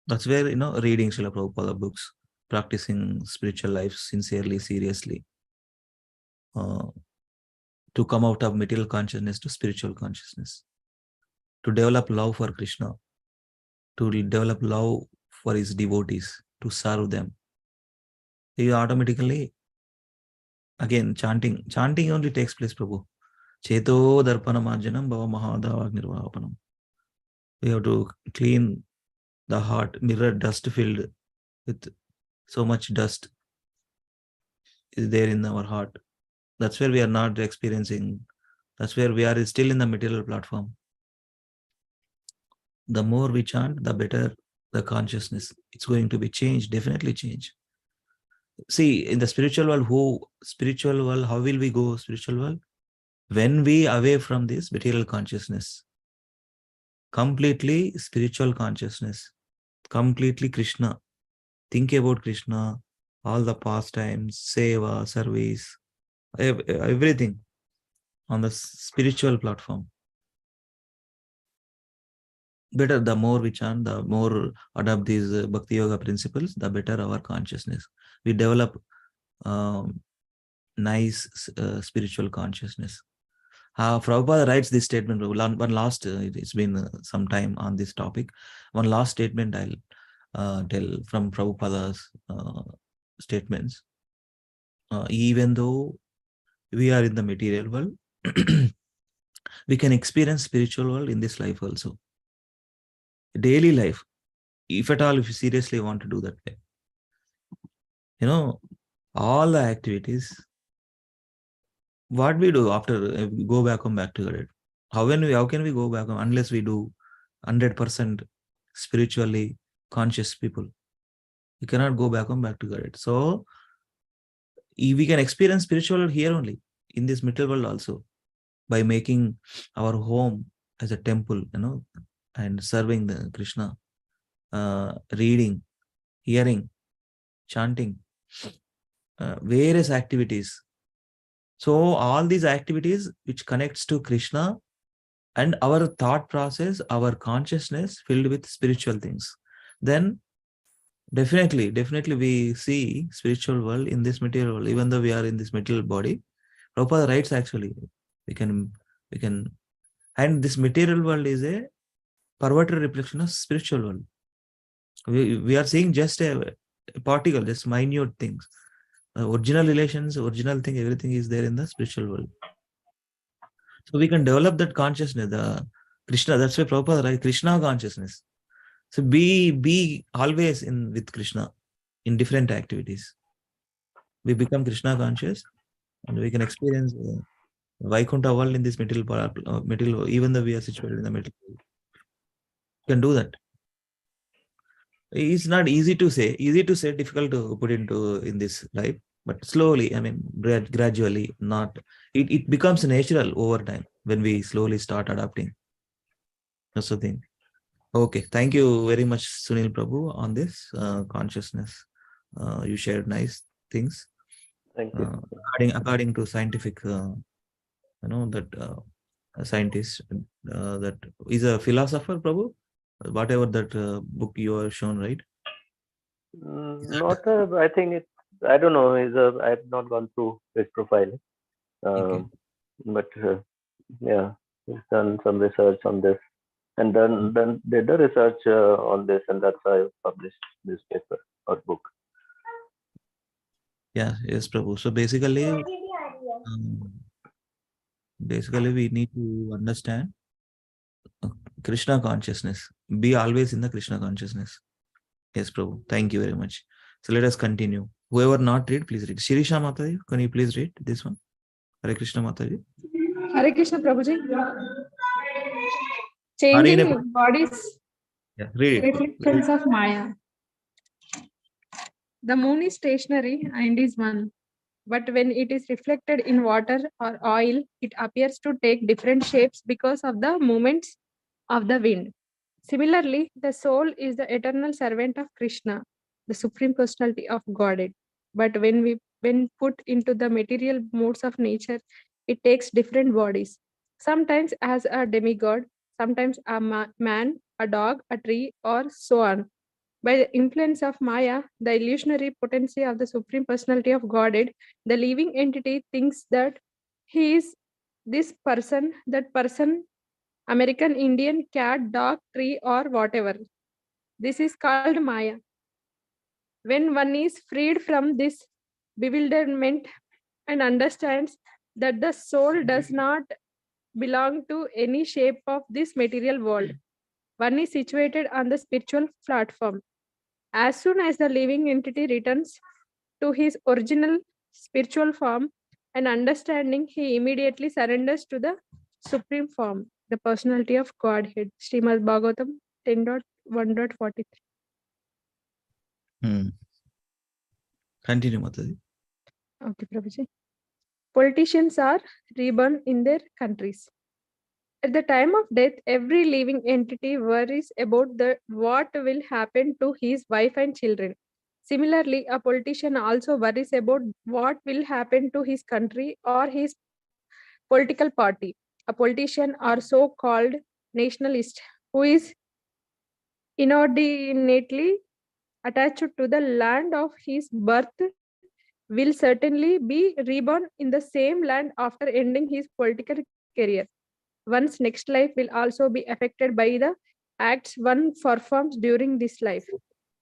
That's where, reading Srila Prabhupada books, practicing spiritual life sincerely, seriously, to come out of material consciousness to spiritual consciousness, to develop love for Krishna, to develop love for his devotees, to serve them. You automatically, again, chanting only takes place, Prabhu. Cheto darpana marjanam bhava mahadava nirvapanam. We have to clean the heart, mirror dust filled with so much dust is there in our heart. That's where we are not experiencing. That's where we are still in the material platform. The more we chant, the better the consciousness. It's going to be changed, definitely change. See, in the spiritual world, how will we go spiritual world? When we away from this material consciousness, completely spiritual consciousness, completely Krishna. Think about Krishna, all the pastimes, seva, service, everything on the spiritual platform. Better, the more we chant, the more adopt these Bhakti Yoga principles, the better our consciousness. We develop nice spiritual consciousness. Prabhupada writes this statement. One last, it's been some time on this topic. One last statement I'll tell from Prabhupada's statements. Even though we are in the material world, we can experience spiritual world in this life also. Daily life, if at all, if you seriously want to do that way. All the activities, what we do after we go back home back to God. How can we go back home unless we do 100% spiritually conscious people? We cannot go back home back to God. So we can experience spiritual here only, in this material world also, by making our home as a temple, and serving the Krishna, reading, hearing, chanting, various activities. So all these activities which connects to Krishna and our thought process, our consciousness filled with spiritual things, then definitely we see spiritual world in this material world, even though we are in this material body. Prabhupada writes actually, we can, and this material world is a perverted reflection of spiritual world. We are seeing just a particle, just minute things. Original relations, original thing, everything is there in the spiritual world. So we can develop that consciousness, the Krishna. That's why Prabhupada writes Krishna consciousness. So be always in with Krishna in different activities. We become Krishna conscious, and we can experience Vaikuntha world in this material, even though we are situated in the middle. We can do that. It's not easy to say, difficult to put into in this life, but slowly, gradually, not it becomes natural over time when we slowly start adapting. That's the thing. Okay, thank you very much, Sunil Prabhu, on this consciousness. You shared nice things. Thank you. According to scientific, that scientist that is a philosopher, Prabhu. Whatever that book you are shown, right? Not I think it's, I don't know. I have not gone through his profile. Okay. But yeah, he's done some research on this, and then did the research on this, and that's why I published this paper or book. Yes, Prabhu. So basically, we need to understand Krishna consciousness. Be always in the Krishna consciousness. Yes, Prabhu. Thank you very much. So let us continue. Whoever not read, please read. Shirisha Mataji, can you please read this one? Hare Krishna Mataji. Hare Krishna Prabhuji. Changing bodies, Yeah, read it. reflections of Maya. The moon is stationary and is one, but when it is reflected in water or oil, it appears to take different shapes because of the movements of the wind. Similarly, the soul is the eternal servant of Krishna, the supreme personality of Godhead. But when put into the material modes of nature, it takes different bodies. Sometimes as a demigod, sometimes a man, a dog, a tree, or so on. By the influence of Maya, the illusionary potency of the Supreme Personality of Godhead, the living entity thinks that he is this person, that person, American Indian, cat, dog, tree, or whatever. This is called Maya. When one is freed from this bewilderment and understands that the soul does not belong to any shape of this material world, one is situated on the spiritual platform. As soon as the living entity returns to his original spiritual form and understanding, he immediately surrenders to the supreme form, the personality of Godhead. Srimad Bhagavatam 10.1.43. Continue, Mataji. Okay, Prabhuji. Politicians are reborn in their countries. At the time of death, every living entity worries about what will happen to his wife and children. Similarly, a politician also worries about what will happen to his country or his political party. A politician or so-called nationalist who is inordinately attached to the land of his birth will certainly be reborn in the same land after ending his political career. One's next life will also be affected by the acts one performs during this life.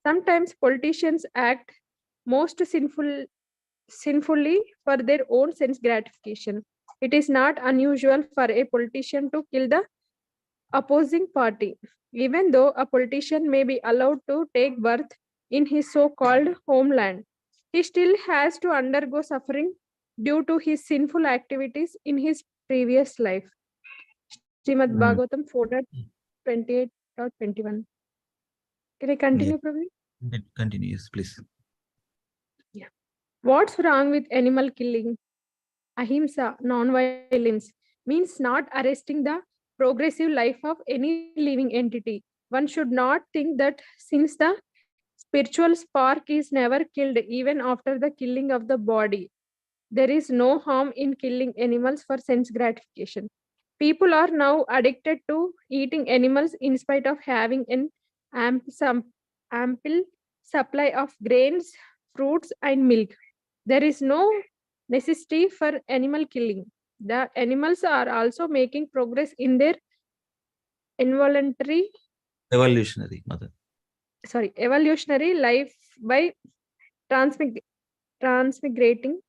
Sometimes politicians act most sinfully for their own sense gratification. It is not unusual for a politician to kill the opposing party, even though a politician may be allowed to take birth in his so-called homeland. He still has to undergo suffering due to his sinful activities in his previous life. Srimad Bhagavatam 4.28.21. Can I continue, Prabhu? Continue, yes, please. Yeah. What's wrong with animal killing? Ahimsa, non-violence, means not arresting the progressive life of any living entity. One should not think that since the spiritual spark is never killed even after the killing of the body, there is no harm in killing animals for sense gratification. People are now addicted to eating animals in spite of having an ample supply of grains, fruits, and milk. There is no necessity for animal killing. The animals are also making progress in their evolutionary life by transmigrating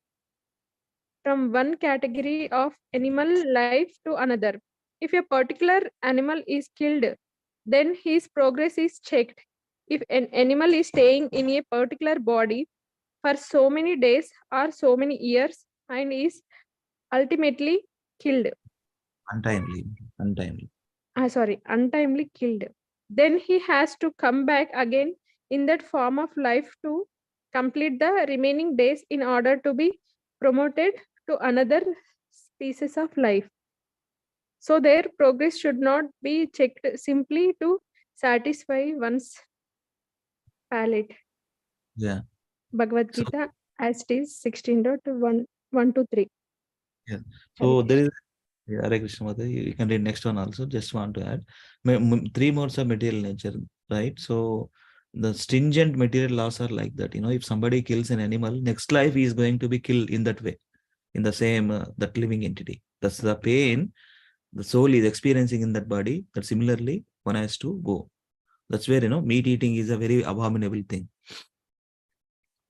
from one category of animal life to another. If a particular animal is killed, then his progress is checked. If an animal is staying in a particular body for so many days or so many years and is ultimately killed, untimely killed, then he has to come back again in that form of life to complete the remaining days in order to be promoted to another species of life. So their progress should not be checked simply to satisfy one's palate. Yeah. Bhagavad Gita as it is 16.1 to 3. Yeah. So there is Hare Krishna Mother. You can read next one also. Just want to add three modes of material nature, right? So the stringent material laws are like that. If somebody kills an animal, next life he is going to be killed in that way, in the same that living entity. That's the pain the soul is experiencing in that body. That similarly one has to go. That's where meat eating is a very abominable thing.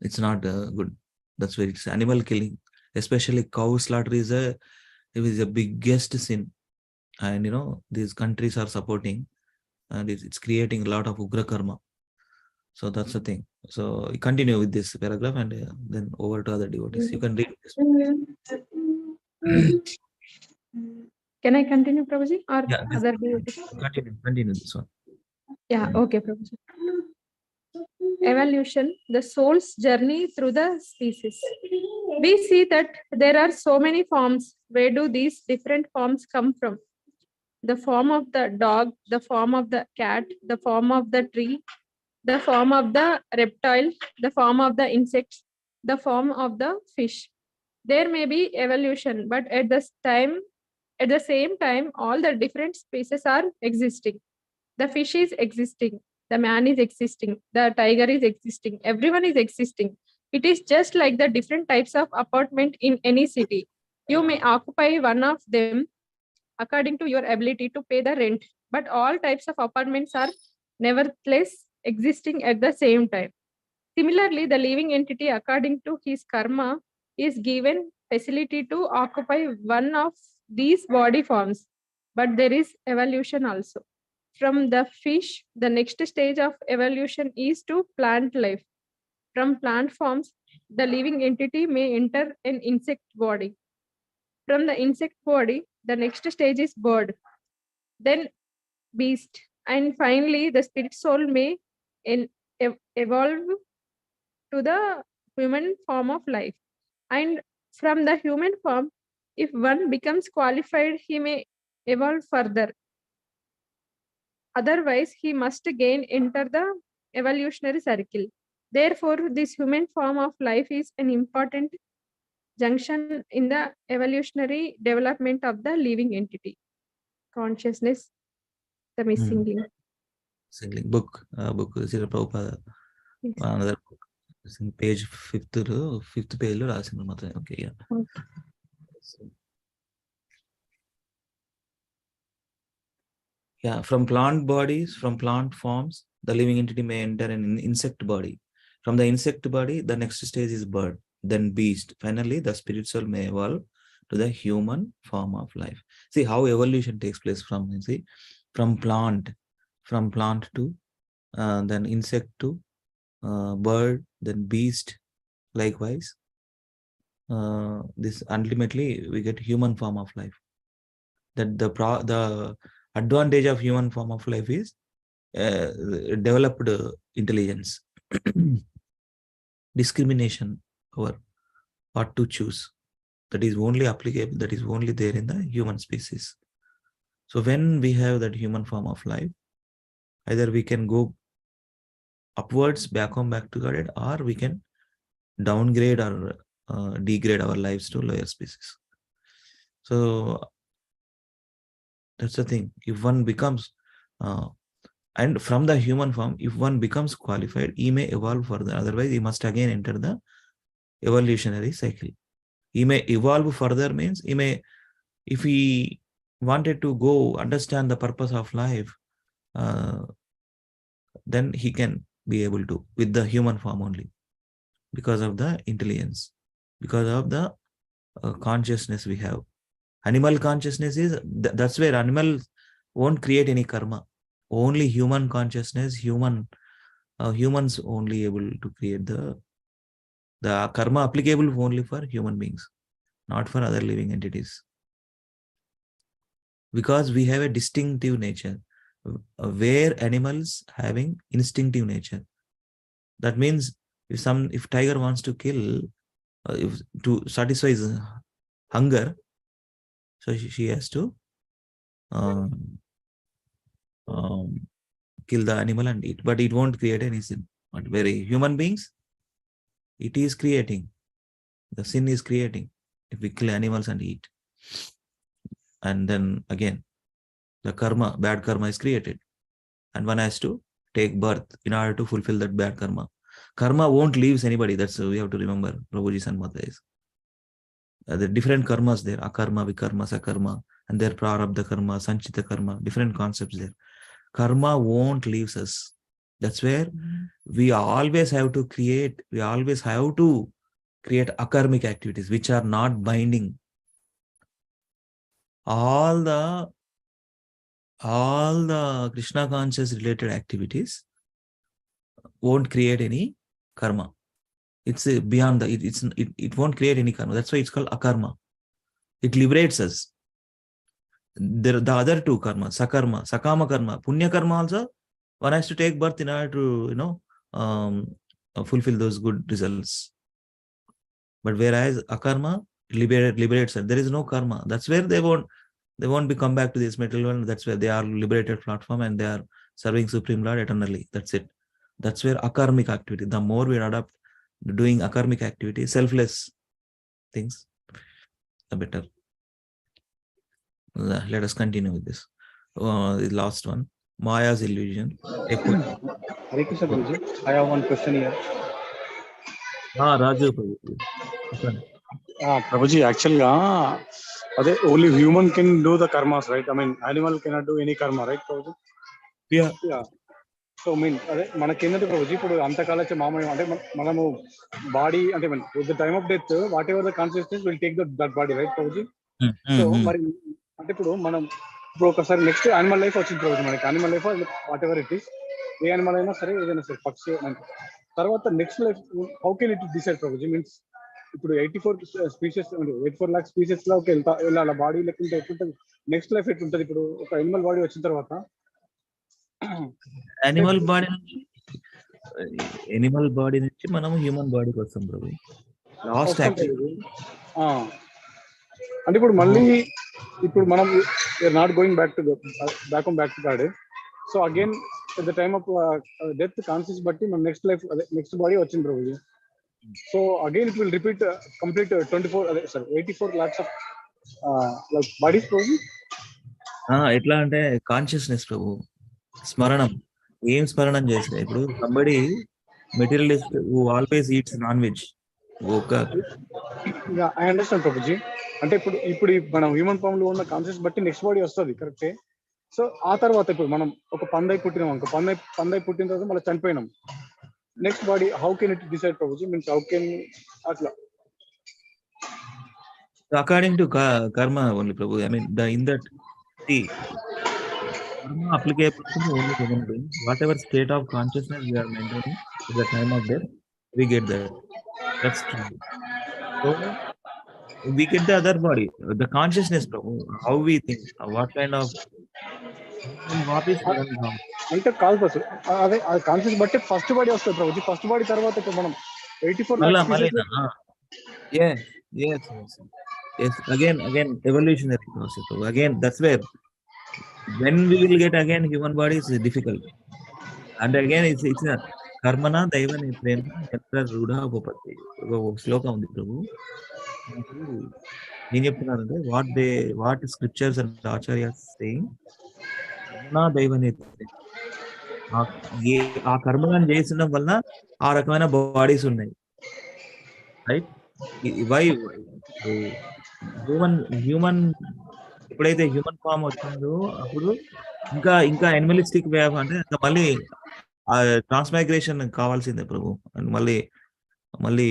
It's not good. That's where it's animal killing, especially cow slaughter is the biggest sin. And these countries are supporting, and it's creating a lot of ugra karma. So that's the thing. So continue with this paragraph, and then over to other devotees. You can read this. Can I continue, Prabhuji, or Yeah, other devotees? continue this one. Yeah, okay, Prabhuji. Evolution, the soul's journey through the species. We see that there are so many forms. Where do these different forms come from? The form of the dog, the form of the cat, the form of the tree, the form of the reptile, the form of the insects, the form of the fish. There may be evolution, but at the same time, all the different species are existing. The fish is existing, the man is existing, the tiger is existing, everyone is existing. It is just like the different types of apartment in any city. You may occupy one of them according to your ability to pay the rent, but all types of apartments are nevertheless existing at the same time. Similarly, the living entity, according to his karma, is given facility to occupy one of these body forms, but there is evolution also. From the fish, the next stage of evolution is to plant life. From plant forms, the living entity may enter an insect body. From the insect body, the next stage is bird, then beast, and finally the spirit soul may evolve to the human form of life. And from the human form, if one becomes qualified, he may evolve further. Otherwise, he must again enter the evolutionary circle. Therefore, this human form of life is an important junction in the evolutionary development of the living entity. Consciousness, the missing link. Singling book, Srila Prabhupada, Yes. another book. It's in page fifth page lo రాసింది మాత్రం. Okay, yeah. Okay. Yeah, from plant bodies, from plant forms, the living entity may enter an insect body. From the insect body, the next stage is bird, then beast. Finally, the spirit soul may evolve to the human form of life. See how evolution takes place from plant to then insect to bird, then beast. Likewise, this ultimately we get human form of life. That the advantage of human form of life is developed intelligence, discrimination over what to choose. That is only applicable, that is only there in the human species. So when we have that human form of life, either we can go upwards, back to Godhead, or we can downgrade or degrade our lives to lower species. So that's the thing. If one becomes and from the human form, if one becomes qualified, he may evolve further. Otherwise, he must again enter the evolutionary cycle. He may evolve further means he may, if he wanted to go understand the purpose of life, then he can be able to with the human form only, because of the intelligence, because of the consciousness we have. Animal consciousness is that's where animals won't create any karma. Only human consciousness, humans only able to create the karma applicable only for human beings, not for other living entities. Because we have a distinctive nature, where animals having instinctive nature. That means if tiger wants to kill, if to satisfy his hunger, so she has to kill the animal and eat, but it won't create any sin. But very human beings, it is creating. The sin is creating if we kill animals and eat. And then again, the karma, bad karma is created. And one has to take birth in order to fulfill that bad karma. Karma won't leave anybody. That's we have to remember. Prabhuji's and Mata is. The different karmas there, akarma, vikarma, sakarma, and their prarabdha karma, sanchita karma, different concepts there. Karma won't leave us. That's where we always have to create akarmic activities which are not binding. All the Krishna conscious related activities won't create any karma. It's beyond it won't create any karma. That's why it's called akarma. It liberates us. the other two karma, sakarma, sakama karma, punya karma also, one has to take birth in order to, fulfill those good results. But whereas akarma liberates her. There is no karma. That's where they won't be come back to this material world. That's where they are liberated platform and they are serving Supreme Lord eternally. That's it. That's where akarmic activity. The more we adopt doing akarmic activity, selfless things, the better. Let us continue with this. The last one, Maya's illusion. Hare Krishna Prabhuji. I have one question here. Raju. Prabhuji, actually, only human can do the karmas, right? I mean, animal cannot do any karma, right, Prabhuji? Yeah. So, I mean, మనకేంటంటే ప్రభుజీ ఇప్పుడు అంతకాలం మామూలు అంటే మనము body అంటే with the time of death, whatever the consciousness will take that body, right, Prabhuji? So మరి అంటే ఇప్పుడు మనం ఇప్పుడు ఒకసారి నెక్స్ట్ యానిమల్ లైఫ్ వచ్చింది ప్రభుజీ, మనకి animal life what ever it is, A animal అయినా సరే, ఏదైనా సరే పక్షి తర్వాత next life how can it decide Prabhuji? Means ఇప్పుడు 84 స్పీషెస్ 84 లాక్ స్పీషెస్ లో వెళ్ళాలి బాడీ లేకుంటే ఎట్లుంటుంది, నెక్స్ట్ లైఫ్ ఎట్లుంటది? ఇప్పుడు ఒక యానిమల్ బాడీ వచ్చిన తర్వాత యానిమల్ బాడీ నుంచి మనం హ్యూమన్ బాడీకి వస్తాం ప్రభు. లాస్ట్ అంటే ఇప్పుడు మళ్ళీ ఇప్పుడు మనం not going back to body, so again at the time of death conscious బట్టి మనం నెక్స్ట్ లైఫ్ నెక్స్ట్ బాడీ వచ్చింది Prabhu. So again it will repeat complete 84 lakhs of like bodies Prabhu. ఎట్లా అంటే కాన్షియస్నెస్ ప్రభు, స్మరణం. ఏం స్మరణం చేస్తే ఇప్పుడు somebody materialist who always eats non veg. I understand Prabhuji. అంటే ఇప్పుడు మనం హ్యూమన్ ఫామ్ లో ఉన్న కాన్షియస్ బట్టి నెక్స్ట్ బాడీ వస్తుంది, కరెక్టే. సో ఆ తర్వాత ఇప్పుడు మనం ఒక పందై పుట్టినాం అనుకో, పందై పుట్టిన తర్వాత మళ్ళీ చనిపోయినాం, next body how can it decide Prabhuji? Means how can అట్లా according to karma only Prabhu. I mean in that karma applicable to only human being. Whatever state of consciousness we are maintaining at the time of death, we get that. That's true. So we get the other body, the consciousness, how we think, what kind of, what is అంటే కాదు bus, అదే conscious బట్టి first body వస్తుంది Prabhuji. First body తర్వాత ఇప్పుడు మనం 84 yes again evolutionary process. Again, that's where when we will get again human body is difficult. And again it's a karmana daivani prema yatra rudha upapatti. శ్లోకం ఉంది ప్రభు. నేను చెప్తున్నానంటే what scriptures and acharyas saying, కర్మనా దైవని, ఆ కర్మలను చేసిన వల్ల ఆ రకమైన బాడీస్ ఉన్నాయి, రైట్? వై హ్యూమన్ ఎప్పుడైతే హ్యూమన్ ఫామ్ వచ్చిందో అప్పుడు ఇంకా ఎనిమలిస్టిక్ వే అంటే ఇంకా మళ్ళీ ట్రాన్స్మైగ్రేషన్ కావాల్సిందే ప్రభు. అండ్ మళ్ళీ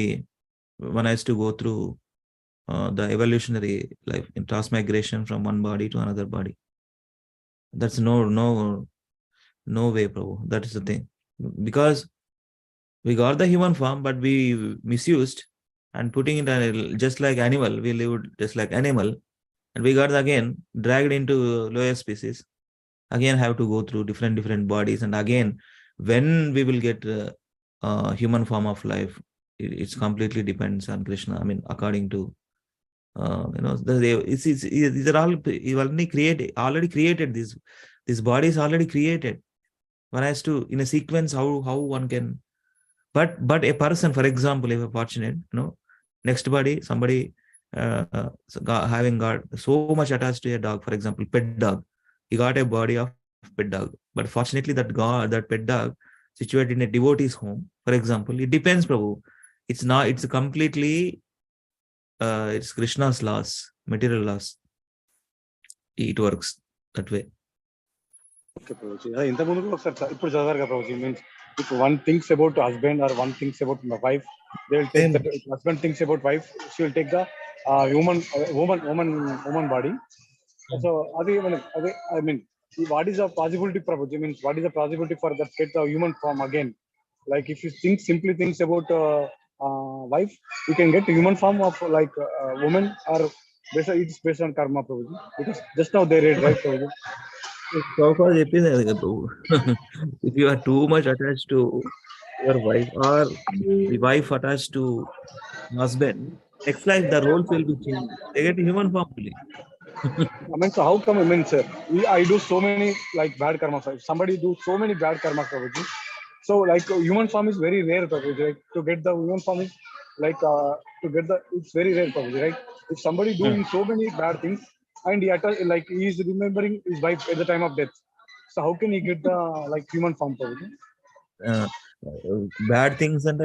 one has to go through the evolutionary life in transmigration from one body to another body. That's no way, Prabhu. That is the thing. Because we got the human form, but we misused and putting it just like animal. We lived just like animal, and we got again dragged into lower species. Again, have to go through different bodies, and again, when we will get human form of life, it's completely depends on Krishna. I mean, according to these are all already created. This body is already created. One has to, in a sequence, how one can. But a person, for example, if a fortunate, next body, somebody having got so much attached to a dog, for example, pet dog, he got a body of pet dog. But fortunately, that pet dog situated in a devotee's home, for example, it depends, Prabhu. It's completely it's Krishna's laws, material laws. It works that way. Okay, Prabhuji. ఇంత ముందు ఒకసారి ఇప్పుడు చదవాలి కదా Prabhuji. Means if one thinks about husband or one thinks about my wife, they will take that. If husband thinks about wife, she will take the woman body. So I mean, what is the possibility, Prabhuji? Means what is the possibility for that get the human form again? Like if you simply thinks about wife, you can get human form of like woman, or it's based on karma, Prabhuji. Because just now they read, right, Prabhuji? Prabhupada చెప్పింది అది కదా ప్రభు. If you are too much attached to your wife or the wife attached to husband, next life the roles will be changed. They get human form only. I mean, so how come? I mean, sir, I do so many like bad karma. If somebody do so many bad karma, Prabhuji. So like human form is very rare, Prabhuji. Like to get the human form is like to get the it's very rare, Prabhuji. Right? If somebody doing so many bad things and like he is remembering his wife at the time of death, so how can he get the like human form, Prabhuji? Uh, bad things and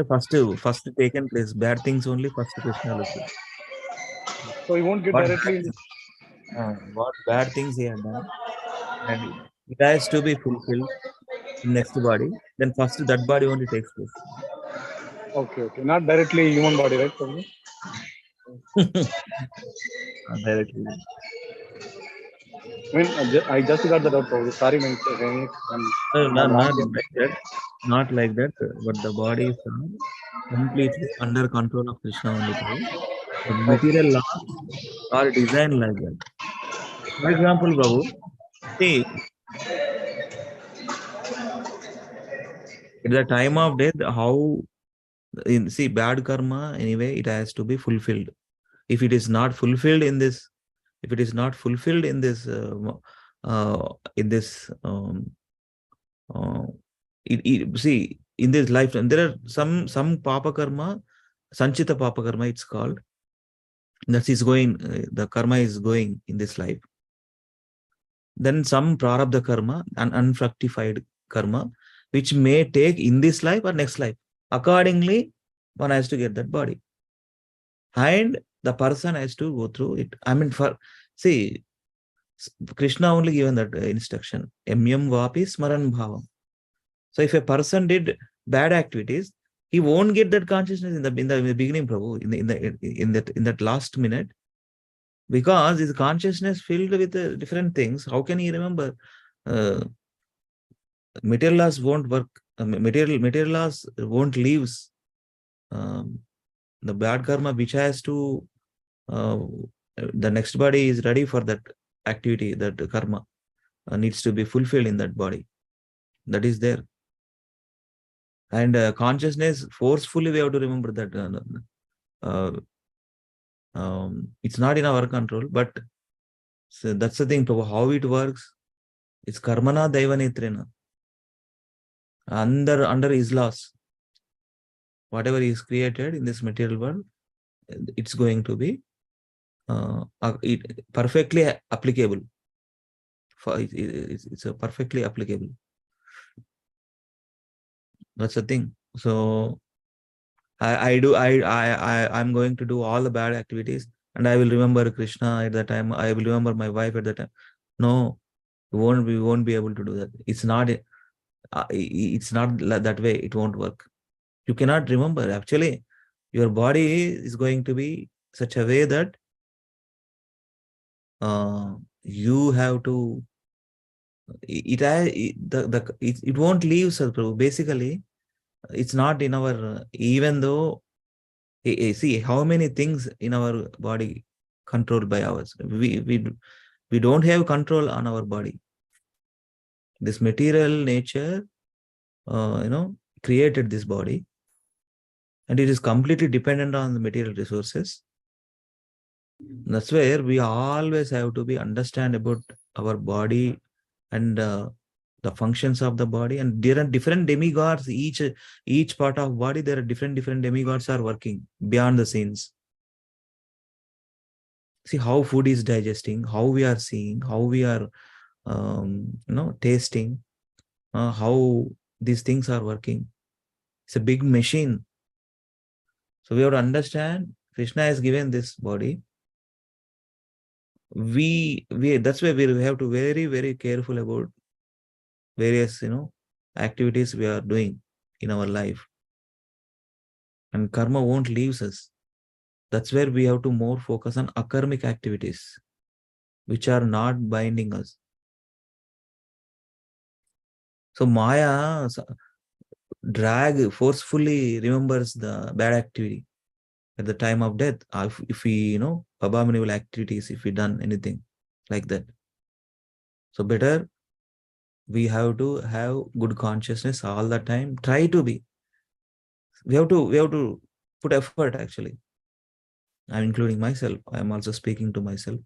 first taken place. Bad things only first Krishna looked at. So he won't get What directly. what bad things he had done, and it has to be fulfilled in next body. Then first that body only takes place. Okay, not directly human body, right, Prabhuji? Directly. I mean, I just got that out, Prabhuji. Sorry, man. No, I'm not wrong. like that. Not like that. But the body is completely under control of Krishna only. The material laws are designed like that. For example, Babu, see, at the time of death, how see bad karma anyway, it has to be fulfilled. If it is not fulfilled in this, if it is not fulfilled in this, in this, see, in this lifetime, there are some papa karma, sanchita papa karma, it's called. That is going, the karma is going in this life. Then some prarabdha karma, an unfructified karma, which may take in this life or next life. Accordingly, one has to get that body. And the person has to go through it. I mean, see, Krishna only given that instruction. Emyam vapi smaran bhavam. So if a person did bad activities, he won't get that consciousness in the beginning, Prabhu, in that last minute, because his consciousness filled with different things. How can he remember? Material laws won't work. Material laws won't leave. The bad karma which has to the next body is ready for that activity, that karma needs to be fulfilled in that body. That is there. And consciousness, forcefully we have to remember that it's not in our control, but so that's the thing, how it works. It's karmana daivanetrena. Under his laws, whatever is created in this material world, it's going to be perfectly applicable. It's a perfectly applicable. That's the thing. So I'm going to do all the bad activities, and I will remember Krishna at that time. I will remember my wife at that time. No, we won't be able to do that. It's not that way. It won't work. You cannot remember. Actually, your body is going to be such a way that you have to. It won't leave, Sir Prabhu. Basically, it's not in our. Even though, see how many things in our body controlled by ours. We don't have control on our body. This material nature, created this body, and it is completely dependent on the material resources. That's where we always have to be understand about our body and the functions of the body. And there are different demigods. Each part of body, there are different demigods are working beyond the scenes. See how food is digesting, how we are seeing, how we are tasting, how these things are working. It's a big machine. So we have to understand Krishna has given this body. That's why we have to very, very careful about various activities we are doing in our life. And karma won't leave us. That's where we have to more focus on akarmic activities, which are not binding us. So Maya forcefully remembers the bad activity at the time of death, if we, abominable activities, if we done anything like that. So better we have to have good consciousness all the time. Try to be. We have to put effort actually. I'm including myself. I'm also speaking to myself.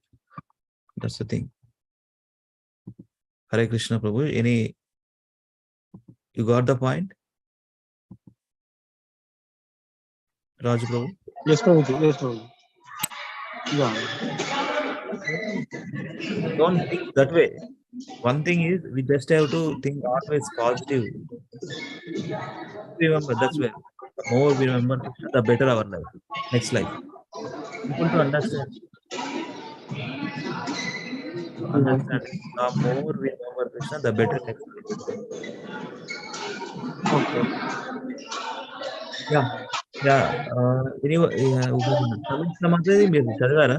That's the thing. Hare Krishna Prabhu. You got the point? Raj Prabhu? Yes, Prabhuji. Yes, Prabhuji. Yeah. Don't think that way. One thing is we just have to think always positive. Remember, that's where the more we remember Krishna, the better our life. Next life. People to understand. The more we remember Krishna, the better next life. Okay. Yeah. Yeah. Anyway, yeah, సమీక్ష మాత్రమే మీరు చదివారా?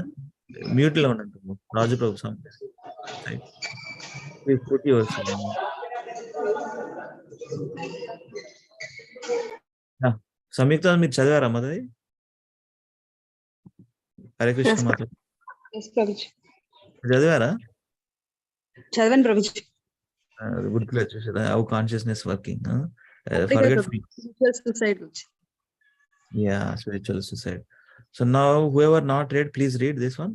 Mute లో ఉన్నట్టు Rajuprabhu side. Please put yourself. Yeah. Samyuktha మీరు చదివారా Madhavi? Hare Krishna Madhavi Yes, Prabhuji. చదివారా? చదవండి Prabhuji. గుర్తులు వచ్చేసారా? How consciousness working. Forget Spiritual suicide. Yeah, spiritual suicide. So now whoever not read, please read this one.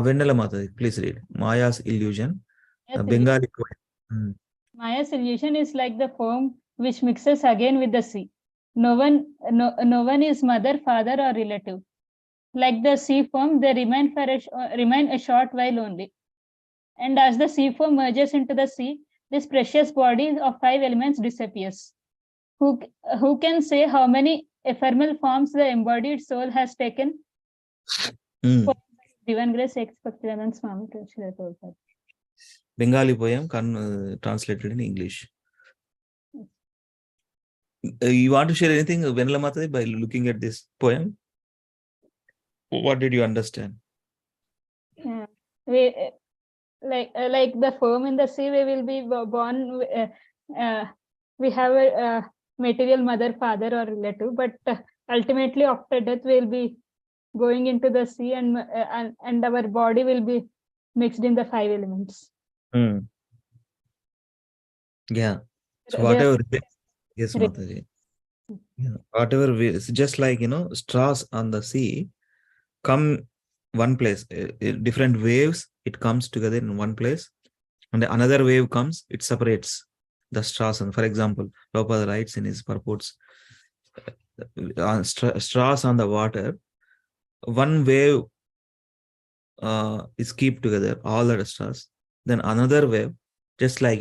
Vendala Mataji, please read. Maya's illusion. Yes, Bengali. Maya's illusion is like the foam which mixes again with the sea. No one is mother, father, or relative. Like the sea foam, they remain a short while only. And as the sea foam merges into the sea, this precious body of 5 elements disappears. Who can say how many ephemeral forms the embodied soul has taken? Divine Grace Expectanand Swami Prabhupada. Bengali poem translated in English. You want to share anything, Vendala Mataji, by looking at this poem? What did you understand? We like the foam in the sea, we will be born. We have a material mother, father, or relative, but ultimately after death, we will be going into the sea, and our body will be mixed in the 5 elements. Yeah. So whatever. Yes, Mataji. Yeah. Whatever it's just like straws on the sea come one place, different waves, it comes together in one place, and another wave comes, it separates the straws. And for example, Prabhupada writes in his purports, straws on the water, one wave is keep together all the straws, then another wave, just like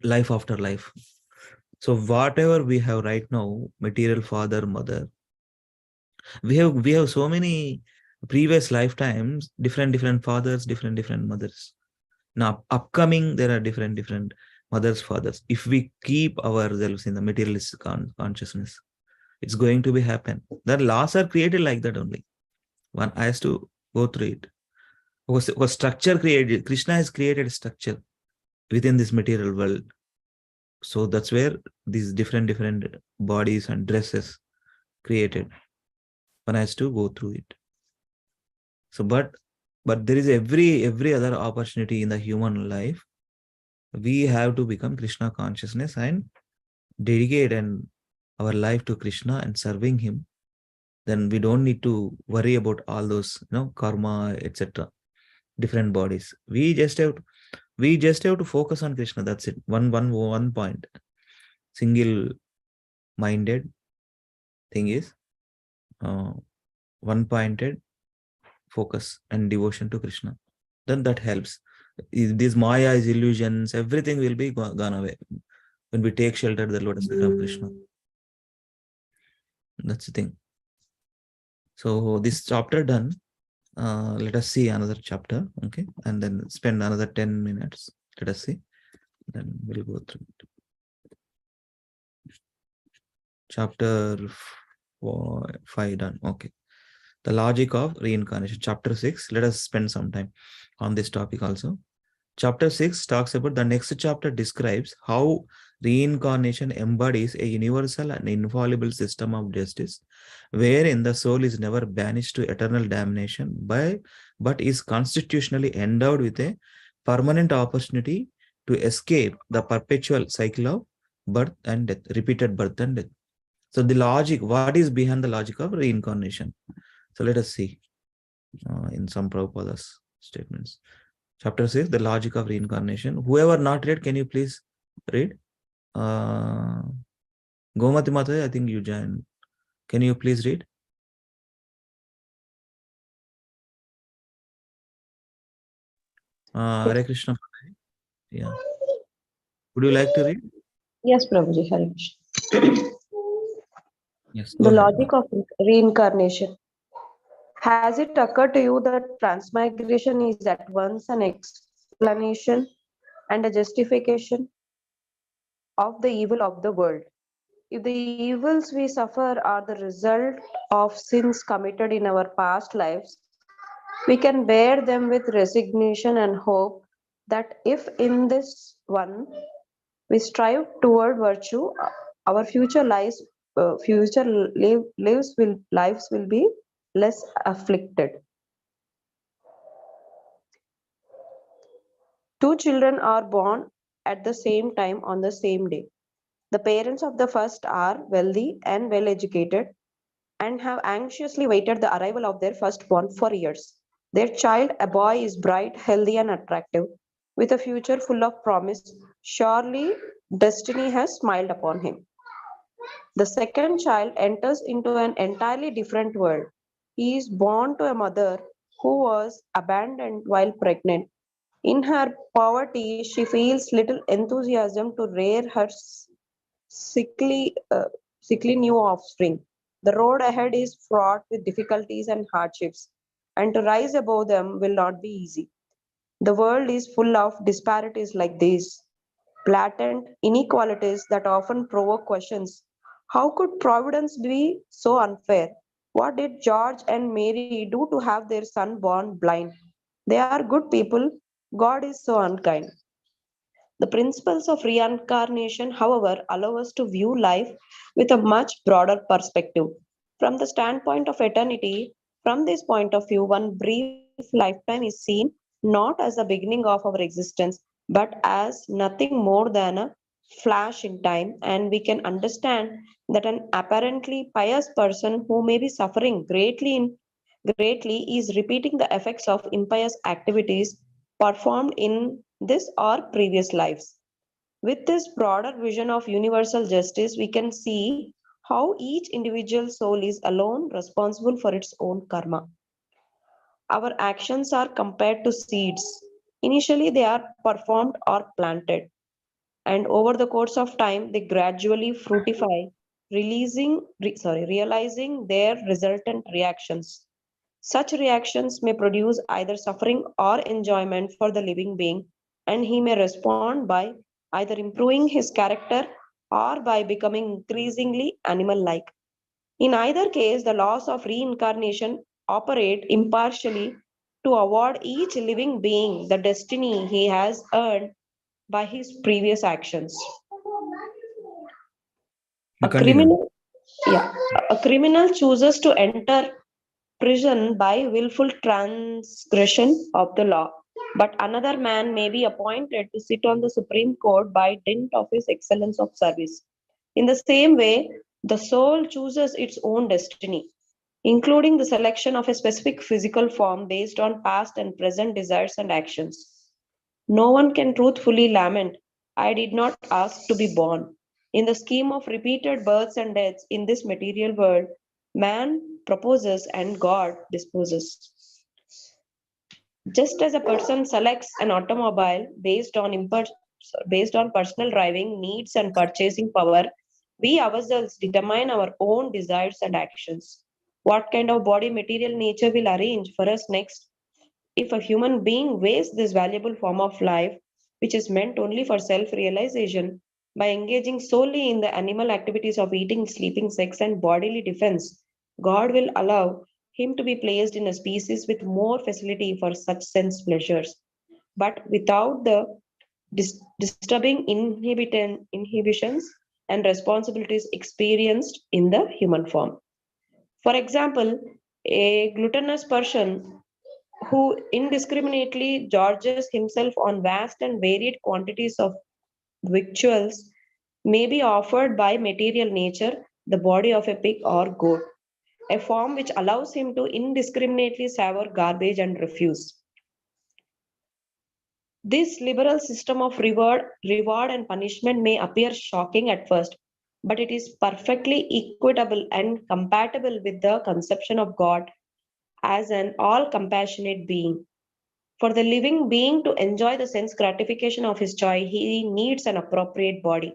life after life. So whatever we have right now, material father, mother, we have so many previous lifetimes, different fathers, different mothers. Now upcoming, there are different mothers, fathers. If we keep ourselves in the materialistic consciousness, it's going to be happen. The laws are created like that only. One has to go through it. Was structure created. Krishna has created a structure within this material world. So that's where these different bodies and dresses created. One has to go through it. So but there is every other opportunity in the human life. We have to become Krishna consciousness and dedicate our life to Krishna and serving him. Then we don't need to worry about all those karma, etc., different bodies. We just have to focus on Krishna. That's it. One point. Single minded thing is one pointed focus and devotion to Krishna. Then that helps. These Maya's illusions, everything will be gone away when we take shelter at the lotus feet of Krishna. That's the thing. So this chapter done. Let us see another chapter, okay, and then spend another 10 minutes. Let us see. Then we'll go through it. Chapter 5 done. Okay. The logic of reincarnation. Chapter 6. Let us spend some time on this topic also. Chapter 6 talks about the next chapter describes how reincarnation embodies a universal and infallible system of justice, wherein the soul is never banished to eternal damnation but is constitutionally endowed with a permanent opportunity to escape the perpetual cycle of birth and death, repeated birth and death. So the logic, what is behind the logic of reincarnation? So let us see in some Prabhupada's statements. Chapter 6, the logic of reincarnation. Whoever not read, can you please read? Gomati Mata, I think you joined. Can you please read? Hare Krishna. Yeah. Would you like to read? Yes, Prabhuji, Hare Krishna. Yes, The go ahead. logic of reincarnation. Has it occurred to you that transmigration is at once an explanation and a justification of the evil of the world? If the evils we suffer are the result of sins committed in our past lives, we can bear them with resignation and hope that if in this one we strive toward virtue, our lives will be less afflicted. Two children are born at the same time on the same day. The parents of the first are wealthy and well educated and have anxiously waited the arrival of their firstborn for years. Their child, a boy, is bright, healthy, and attractive, with a future full of promise. Surely destiny has smiled upon him. The second child enters into an entirely different world. He is born to a mother who was abandoned while pregnant. In her poverty, she feels little enthusiasm to rear her sickly, uh, sickly new offspring. The road ahead is fraught with difficulties and hardships, and to rise above them will not be easy. The world is full of disparities like these, blatant inequalities that often provoke questions. How could Providence be so unfair? What did George and Mary do to have their son born blind? They are good people. God is so unkind. The principles of reincarnation, however, allow us to view life with a much broader perspective. From the standpoint of eternity, from this point of view, one brief lifetime is seen not as the beginning of our existence, but as nothing more than a flash in time, and we can understand that an apparently pious person who may be suffering greatly is repeating the effects of impious activities performed in this or previous lives. With this broader vision of universal justice, we can see how each individual soul is alone responsible for its own karma. Our actions are compared to seeds. Initially, they are performed or planted, and over the course of time, they gradually fructify, realizing their resultant reactions. Such reactions may produce either suffering or enjoyment for the living being, and he may respond by either improving his character or by becoming increasingly animal like. In either case, the laws of reincarnation operate impartially to award each living being the destiny he has earned by his previous actions. A Continue. criminal, yeah, a criminal chooses to enter prison by willful transgression of the law, but another man may be appointed to sit on the Supreme Court by dint of his excellence of service. In the same way, the soul chooses its own destiny, including the selection of a specific physical form based on past and present desires and actions. No one can truthfully lament, I did not ask to be born. In the scheme of repeated births and deaths in this material world, man proposes and God disposes. Just as a person selects an automobile based on personal driving needs and purchasing power, we ourselves determine our own desires and actions. What kind of body material nature will arrange for us next? If a human being wastes this valuable form of life, which is meant only for self realization, by engaging solely in the animal activities of eating, sleeping, sex, and bodily defense, God will allow him to be placed in a species with more facility for such sense pleasures. but without the disturbing inhibitions and responsibilities experienced in the human form. For example, a gluttonous person who indiscriminately gorges himself on vast and varied quantities of victuals may be offered by material nature the body of a pig or goat, a form which allows him to indiscriminately savor garbage and refuse. This liberal system of reward and punishment may appear shocking at first, but it is perfectly equitable and compatible with the conception of God as an all compassionate being. For the living being to enjoy the sense gratification of his joy, he needs an appropriate body.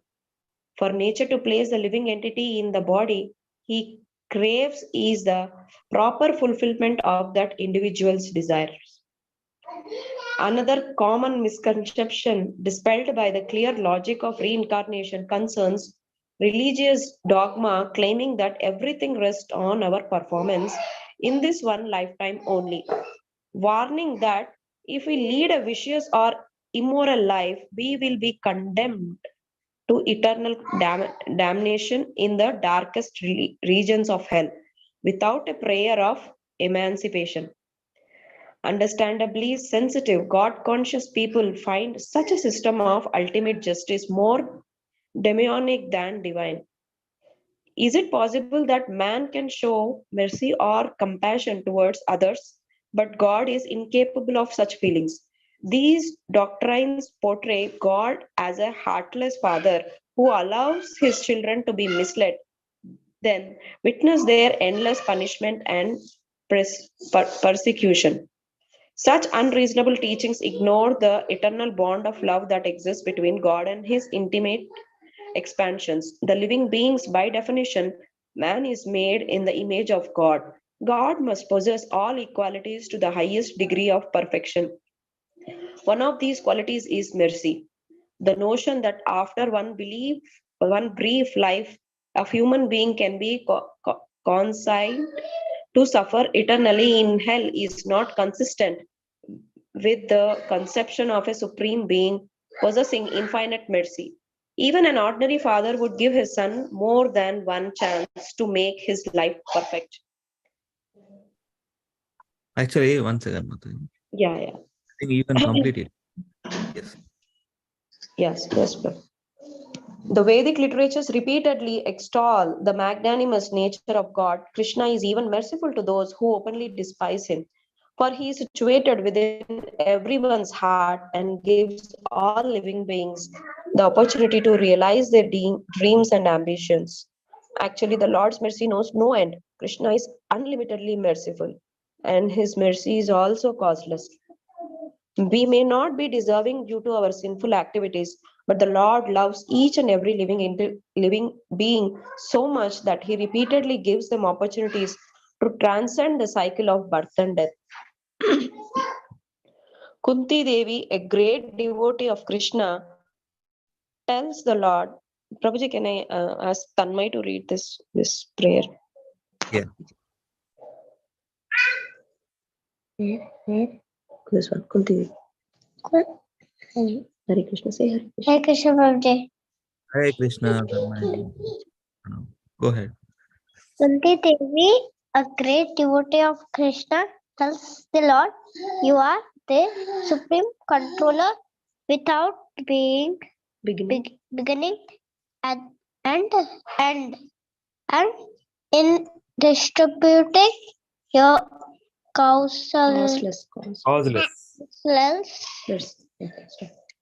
For nature to place the living entity in the body he craves is the proper fulfillment of that individual's desires. Another common misconception dispelled by the clear logic of reincarnation concerns religious dogma claiming that everything rests on our performance in this one lifetime only, warning that if we lead a vicious or immoral life, we will be condemned to eternal damnation in the darkest regions of hell without a prayer of emancipation. Understandably sensitive, God conscious people find such a system of ultimate justice more demonic than divine. Is it possible that man can show mercy or compassion towards others, but God is incapable of such feelings? These doctrines portray God as a heartless father who allows his children to be misled, then witness their endless punishment and persecution. Such unreasonable teachings ignore the eternal bond of love that exists between God and his intimate expansions. The living beings, by definition, man is made in the image of God. God must possess all equalities to the highest degree of perfection. One of these qualities is mercy. The notion that after one brief life, a human being can be consigned to suffer eternally in hell is not consistent with the conception of a supreme being possessing infinite mercy. Even an ordinary father would give his son more than one chance to make his life perfect. Actually, one second, Mataji. Yeah. I think you can complete it. Yes. Yes. The Vedic literatures repeatedly extol the magnanimous nature of God. Krishna is even merciful to those who openly despise him, for he is situated within everyone's heart and gives all living beings the opportunity to realize their dreams and ambitions. Actually, the Lord's mercy knows no end. Krishna is unlimitedly merciful, and his mercy is also causeless. We may not be deserving due to our sinful activities, but the Lord loves each and every living being so much that he repeatedly gives them opportunities to transcend the cycle of birth and death. Kunti Devi, a great devotee of Krishna, tells the Lord, Prabhuji, can I ask Tanmay to read this prayer? Yeah. This one, Kunti Devi. Hare Krishna, say Hare Krishna. Hare Krishna, Prabhuji. Hare Krishna. Go ahead. Kunti Devi, a great devotee of Krishna, tells the Lord, "You are the supreme controller without being beginning and end, and in distributing your Causeless.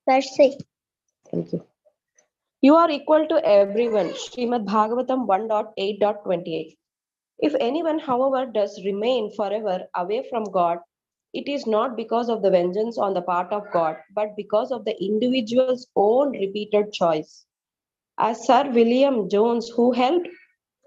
mercy. Thank you. You are equal to everyone. Srimad Bhagavatam 1.8.28. If anyone, however, does remain forever away from God, it is not because of the vengeance on the part of God, but because of the individual's own repeated choice. As Sir William Jones, who helped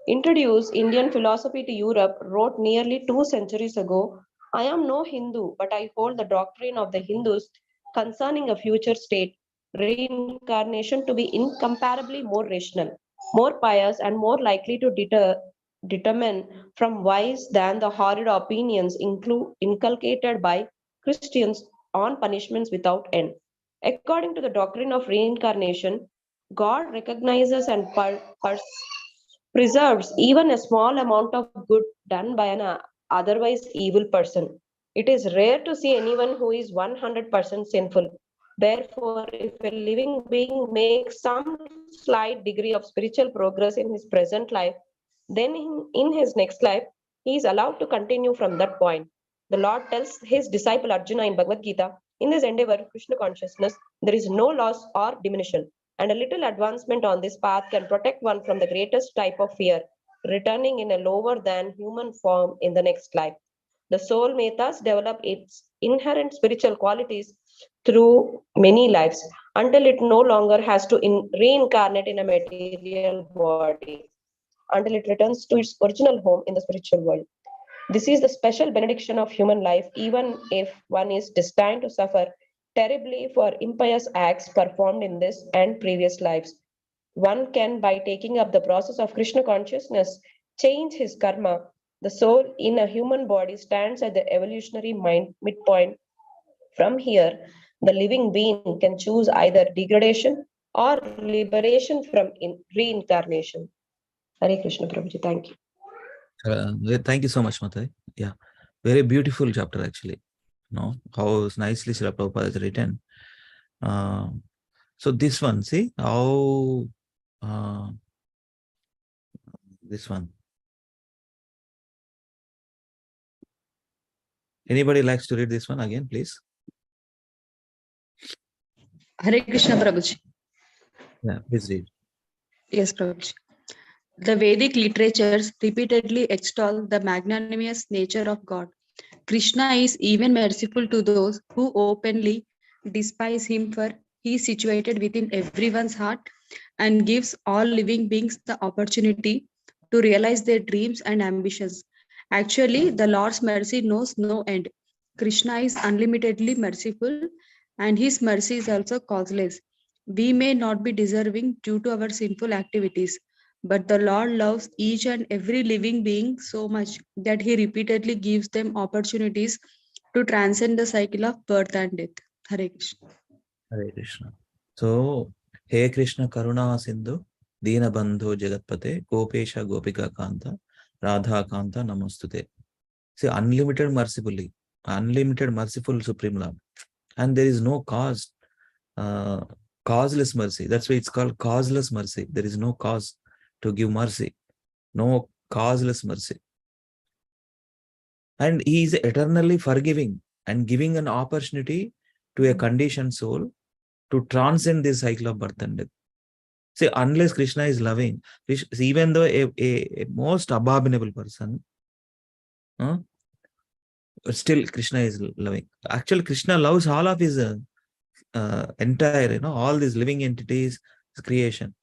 introduce Indian philosophy to Europe, wrote nearly 2 centuries ago, I am no Hindu, but I hold the doctrine of the Hindus concerning a future state, reincarnation, to be incomparably more rational, more pious, and more likely to determine from vice than the horrid opinions inculcated by Christians on punishments without end. According to the doctrine of reincarnation, God recognizes and preserves even a small amount of good done by an otherwise evil person. It is rare to see anyone who is 100% sinful. Therefore, if a living being makes some slight degree of spiritual progress in his present life, then in his next life, he is allowed to continue from that point. The Lord tells his disciple Arjuna in Bhagavad Gita, in this endeavor, Krishna consciousness, there is no loss or diminution, and a little advancement on this path can protect one from the greatest type of fear, returning in a lower than human form in the next life. The soul may thus develop its inherent spiritual qualities through many lives until it no longer has to reincarnate in a material body, until it returns to its original home in the spiritual world. This is the special benediction of human life, even if one is destined to suffer terribly for impious acts performed in this and previous lives. One can, by taking up the process of Krishna consciousness, change his karma. The soul in a human body stands at the evolutionary midpoint. From here, the living being can choose either degradation or liberation from reincarnation. Hare Krishna Prabhuji, thank you. Thank you so much, Matai. Yeah, very beautiful chapter actually. How nicely Srila Prabhupada has written. So this one, see how this one. Anybody likes to read this one again, please? Hare Krishna Prabhuji. Yeah, please read. Yes, Prabhuji. The Vedic literatures repeatedly extol the magnanimous nature of God. Krishna is even merciful to those who openly despise him, for he is situated within everyone's heart and gives all living beings the opportunity to realize their dreams and ambitions. Actually, the Lord's mercy knows no end. Krishna is unlimitedly merciful and his mercy is also causeless. We may not be deserving due to our sinful activities, but the Lord loves each and every living being so much that he repeatedly gives them opportunities to transcend the cycle of birth and death. Hare Krishna. Hare Krishna. So, Hey Krishna Karuna Sindhu, Dina Bandhu Jagatpate, Gopesha Gopika Kanta, Radha Kanta Namostute. See, unlimited mercifully, unlimited merciful Supreme Lord. And there is no cause, causeless mercy. That's why it's called causeless mercy. There is no cause to give mercy. No causeless mercy. And he is eternally forgiving and giving an opportunity to a conditioned soul to transcend this cycle of birth and death. See, unless Krishna is loving, even though a most abominable person, still Krishna is loving. Actually, Krishna loves all of his entire, all these living entities, his creation.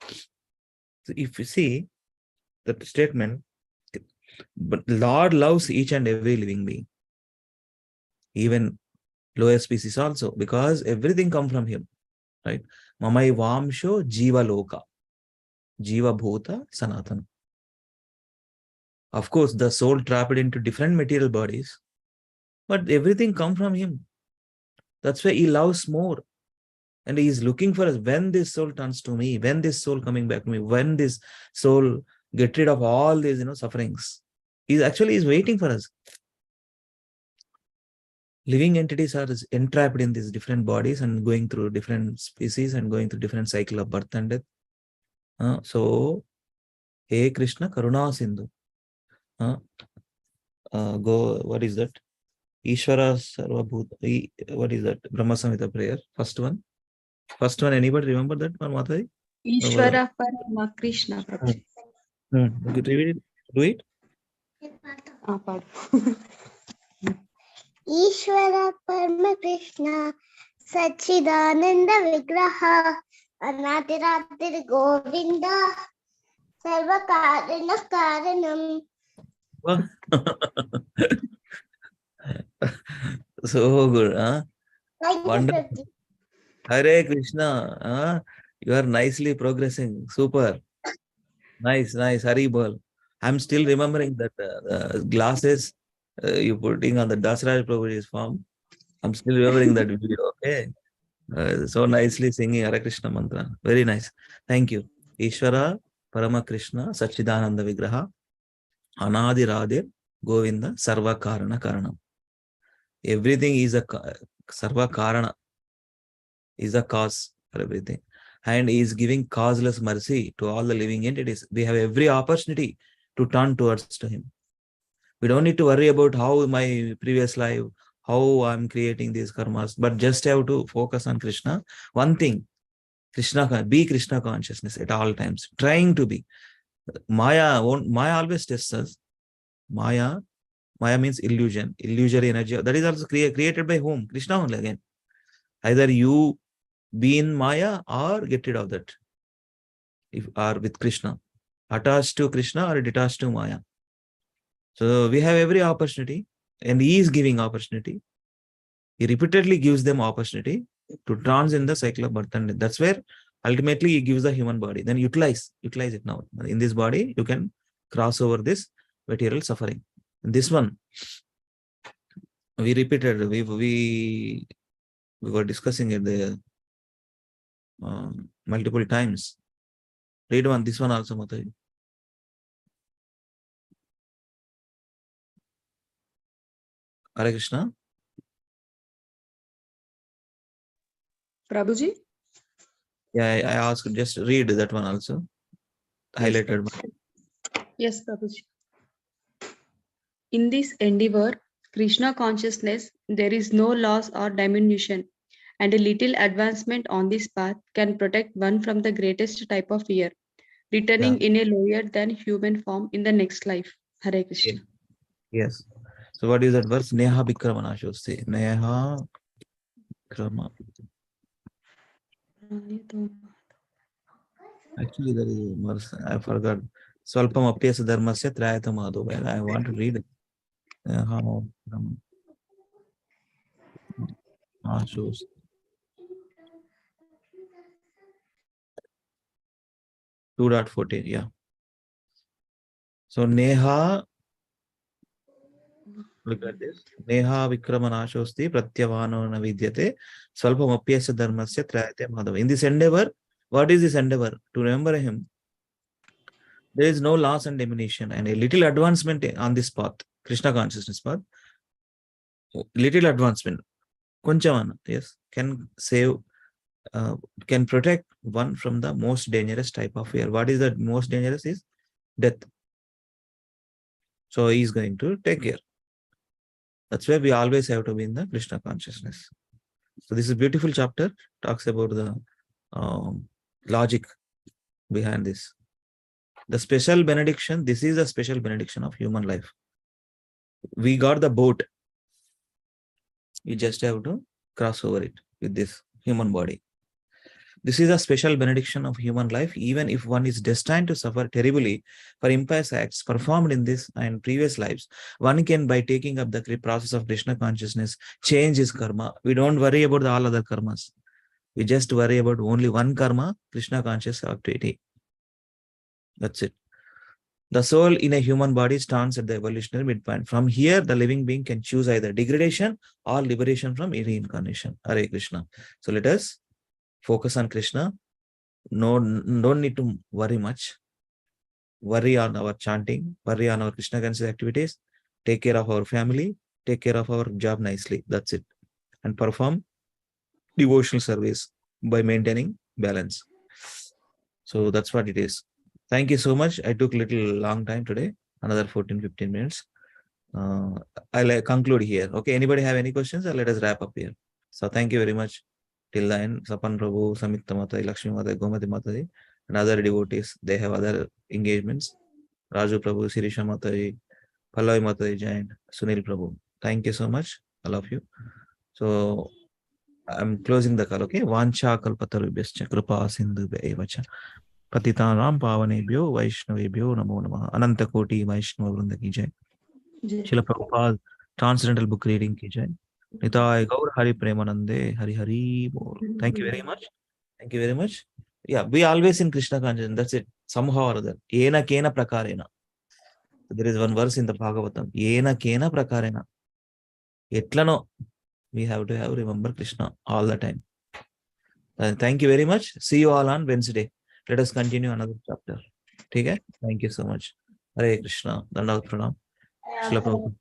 So if you see that statement, but Lord loves each and every living being, even lower species also, because everything comes from him, right? Mamai Vamsho Jiva Loka, Jiva Bhuta Sanatana. Of course, the soul trapped into different material bodies, but everything comes from him. That's why he loves more. And he is looking for us. When this soul turns to me, when this soul coming back to me, when this soul get rid of all these, sufferings, he's waiting for us. Living entities are entrapped in these different bodies and going through different species and going through different cycle of birth and death. So, Hey Krishna Karuna Sindhu. What is that? Ishvara Sarvabhuta. What is that? Brahma Samhita prayer. First one. Anybody remember that one, Mataji? Ishvara Parama Krishna Prabhuji. Do it. Ishvara Parama Krishna Sachidananda Vigraha Anatiratir Govinda Sarva Karana Karanam. So good, huh? Thank you, Wonderful. Prabhuji. Hare Krishna, you are nicely progressing. Super. Nice. Hari Bol. I'm still remembering that glasses you putting on the Dasraj Prabhuji's form. I'm still remembering that video. Okay. So nicely singing Hare Krishna mantra. Very nice. Thank you. Ishvara Parama Krishna Sachidananda Vigraha Anadi Radhe Govinda Sarva Karana Karanam. Everything is a Sarva Karana is a cause for everything. And he is giving causeless mercy to all the living entities. We have every opportunity to turn towards to him. We don't need to worry about how my previous life, how I'm creating these karmas, but just have to focus on Krishna. One thing, be Krishna consciousness at all times, trying to be. Maya always tests us. Maya means illusion, illusory energy. That is also created by whom? Krishna only again. Either you be in Maya or get rid of that. If are with Krishna, attached to Krishna or detached to Maya. So we have every opportunity, and he is giving opportunity. He repeatedly gives them opportunity to transcend the cycle of birth and death. That's where ultimately he gives the human body. Then utilize it now. In this body, you can cross over this material suffering. And this one, we repeated, we were discussing it there multiple times. Read this one also, Mataji. Hare Krishna. Prabhuji? Yeah, I asked, just read that one also. Highlighted. Yes, Prabhuji. In this endeavor, Krishna consciousness, there is no loss or diminution, and a little advancement on this path can protect one from the greatest type of fear, returning in a lower than human form in the next life. Hare Krishna. Yes. So what is that verse? Neha Bikramana Shosti. Neha Krama. Actually, there is a verse. I forgot. Swalpam Apyasa Dharmasya Trayata Madhu. I want to read it. Neha Krama. Shosti. 2.14. Yeah. So Neha, look at this. Neha Vikramana Shosti Pratyavano Navidyate Swalpam Apyasa Dharmasya Trayate Madhu. In this endeavor, what is this endeavor? To remember him. There is no loss and diminution, and a little advancement on this path, Krishna consciousness path. Little advancement, Kunchavan, yes, can save, can protect one from the most dangerous type of fear. What is the most dangerous? Is death. So he is going to take care. That's why we always have to be in the Krishna consciousness. So this is a beautiful chapter. Talks about the logic behind this. The special benediction. This is a special benediction of human life. We got the boat. You just have to cross over it with this human body. This is a special benediction of human life, even if one is destined to suffer terribly for impious acts performed in this and previous lives. One can, by taking up the process of Krishna consciousness, change his karma. We don't worry about all other karmas. We just worry about only one karma, Krishna conscious activity. That's it. The soul in a human body stands at the evolutionary midpoint. From here, the living being can choose either degradation or liberation from reincarnation. Hare Krishna. So let us focus on Krishna. No, don't need to worry much. Worry on our chanting, worry on our Krishna conscious activities, take care of our family, take care of our job nicely. That's it. And perform devotional service by maintaining balance. So that's what it is. Thank you so much. I took a little long time today, another 14-15 minutes. I'll conclude here. Okay, anybody have any questions, or let us wrap up here. So thank you very much. Till then, Sapan Prabhu, Samikta Mataji, Lakshmi Mataji, Gomati Mataji, and other devotees, they have other engagements. Raju Prabhu, Sirisha Mataji, Pallavi Mataji joined, Sunil Prabhu. Thank you so much, all of you. So I'm closing the call, okay? Vancha kalpatarubhyascha kripa sindhu evacha patitanam pavanebhyo vaishnavebhyo namo namah. Ananta Koti Vaishnava Vrinda ki jai. Srila Prabhupada Transcendental Book Reading ki jai. Nitai Gaur Hari Premanande Hari Hari Bol. Thank you very much. Thank you very much. Yeah, be always in Krishna consciousness. That's it. Somehow or other. Yena kena prakarena. There is one verse in the Bhagavatam. Yena kena prakarena. Etlano We have to remember Krishna all the time. Thank you very much. See you all on Wednesday. Let us continue another chapter. Okay? Thank you so much. Hare Krishna. Dandavat Pranam. Srila Prabhupada.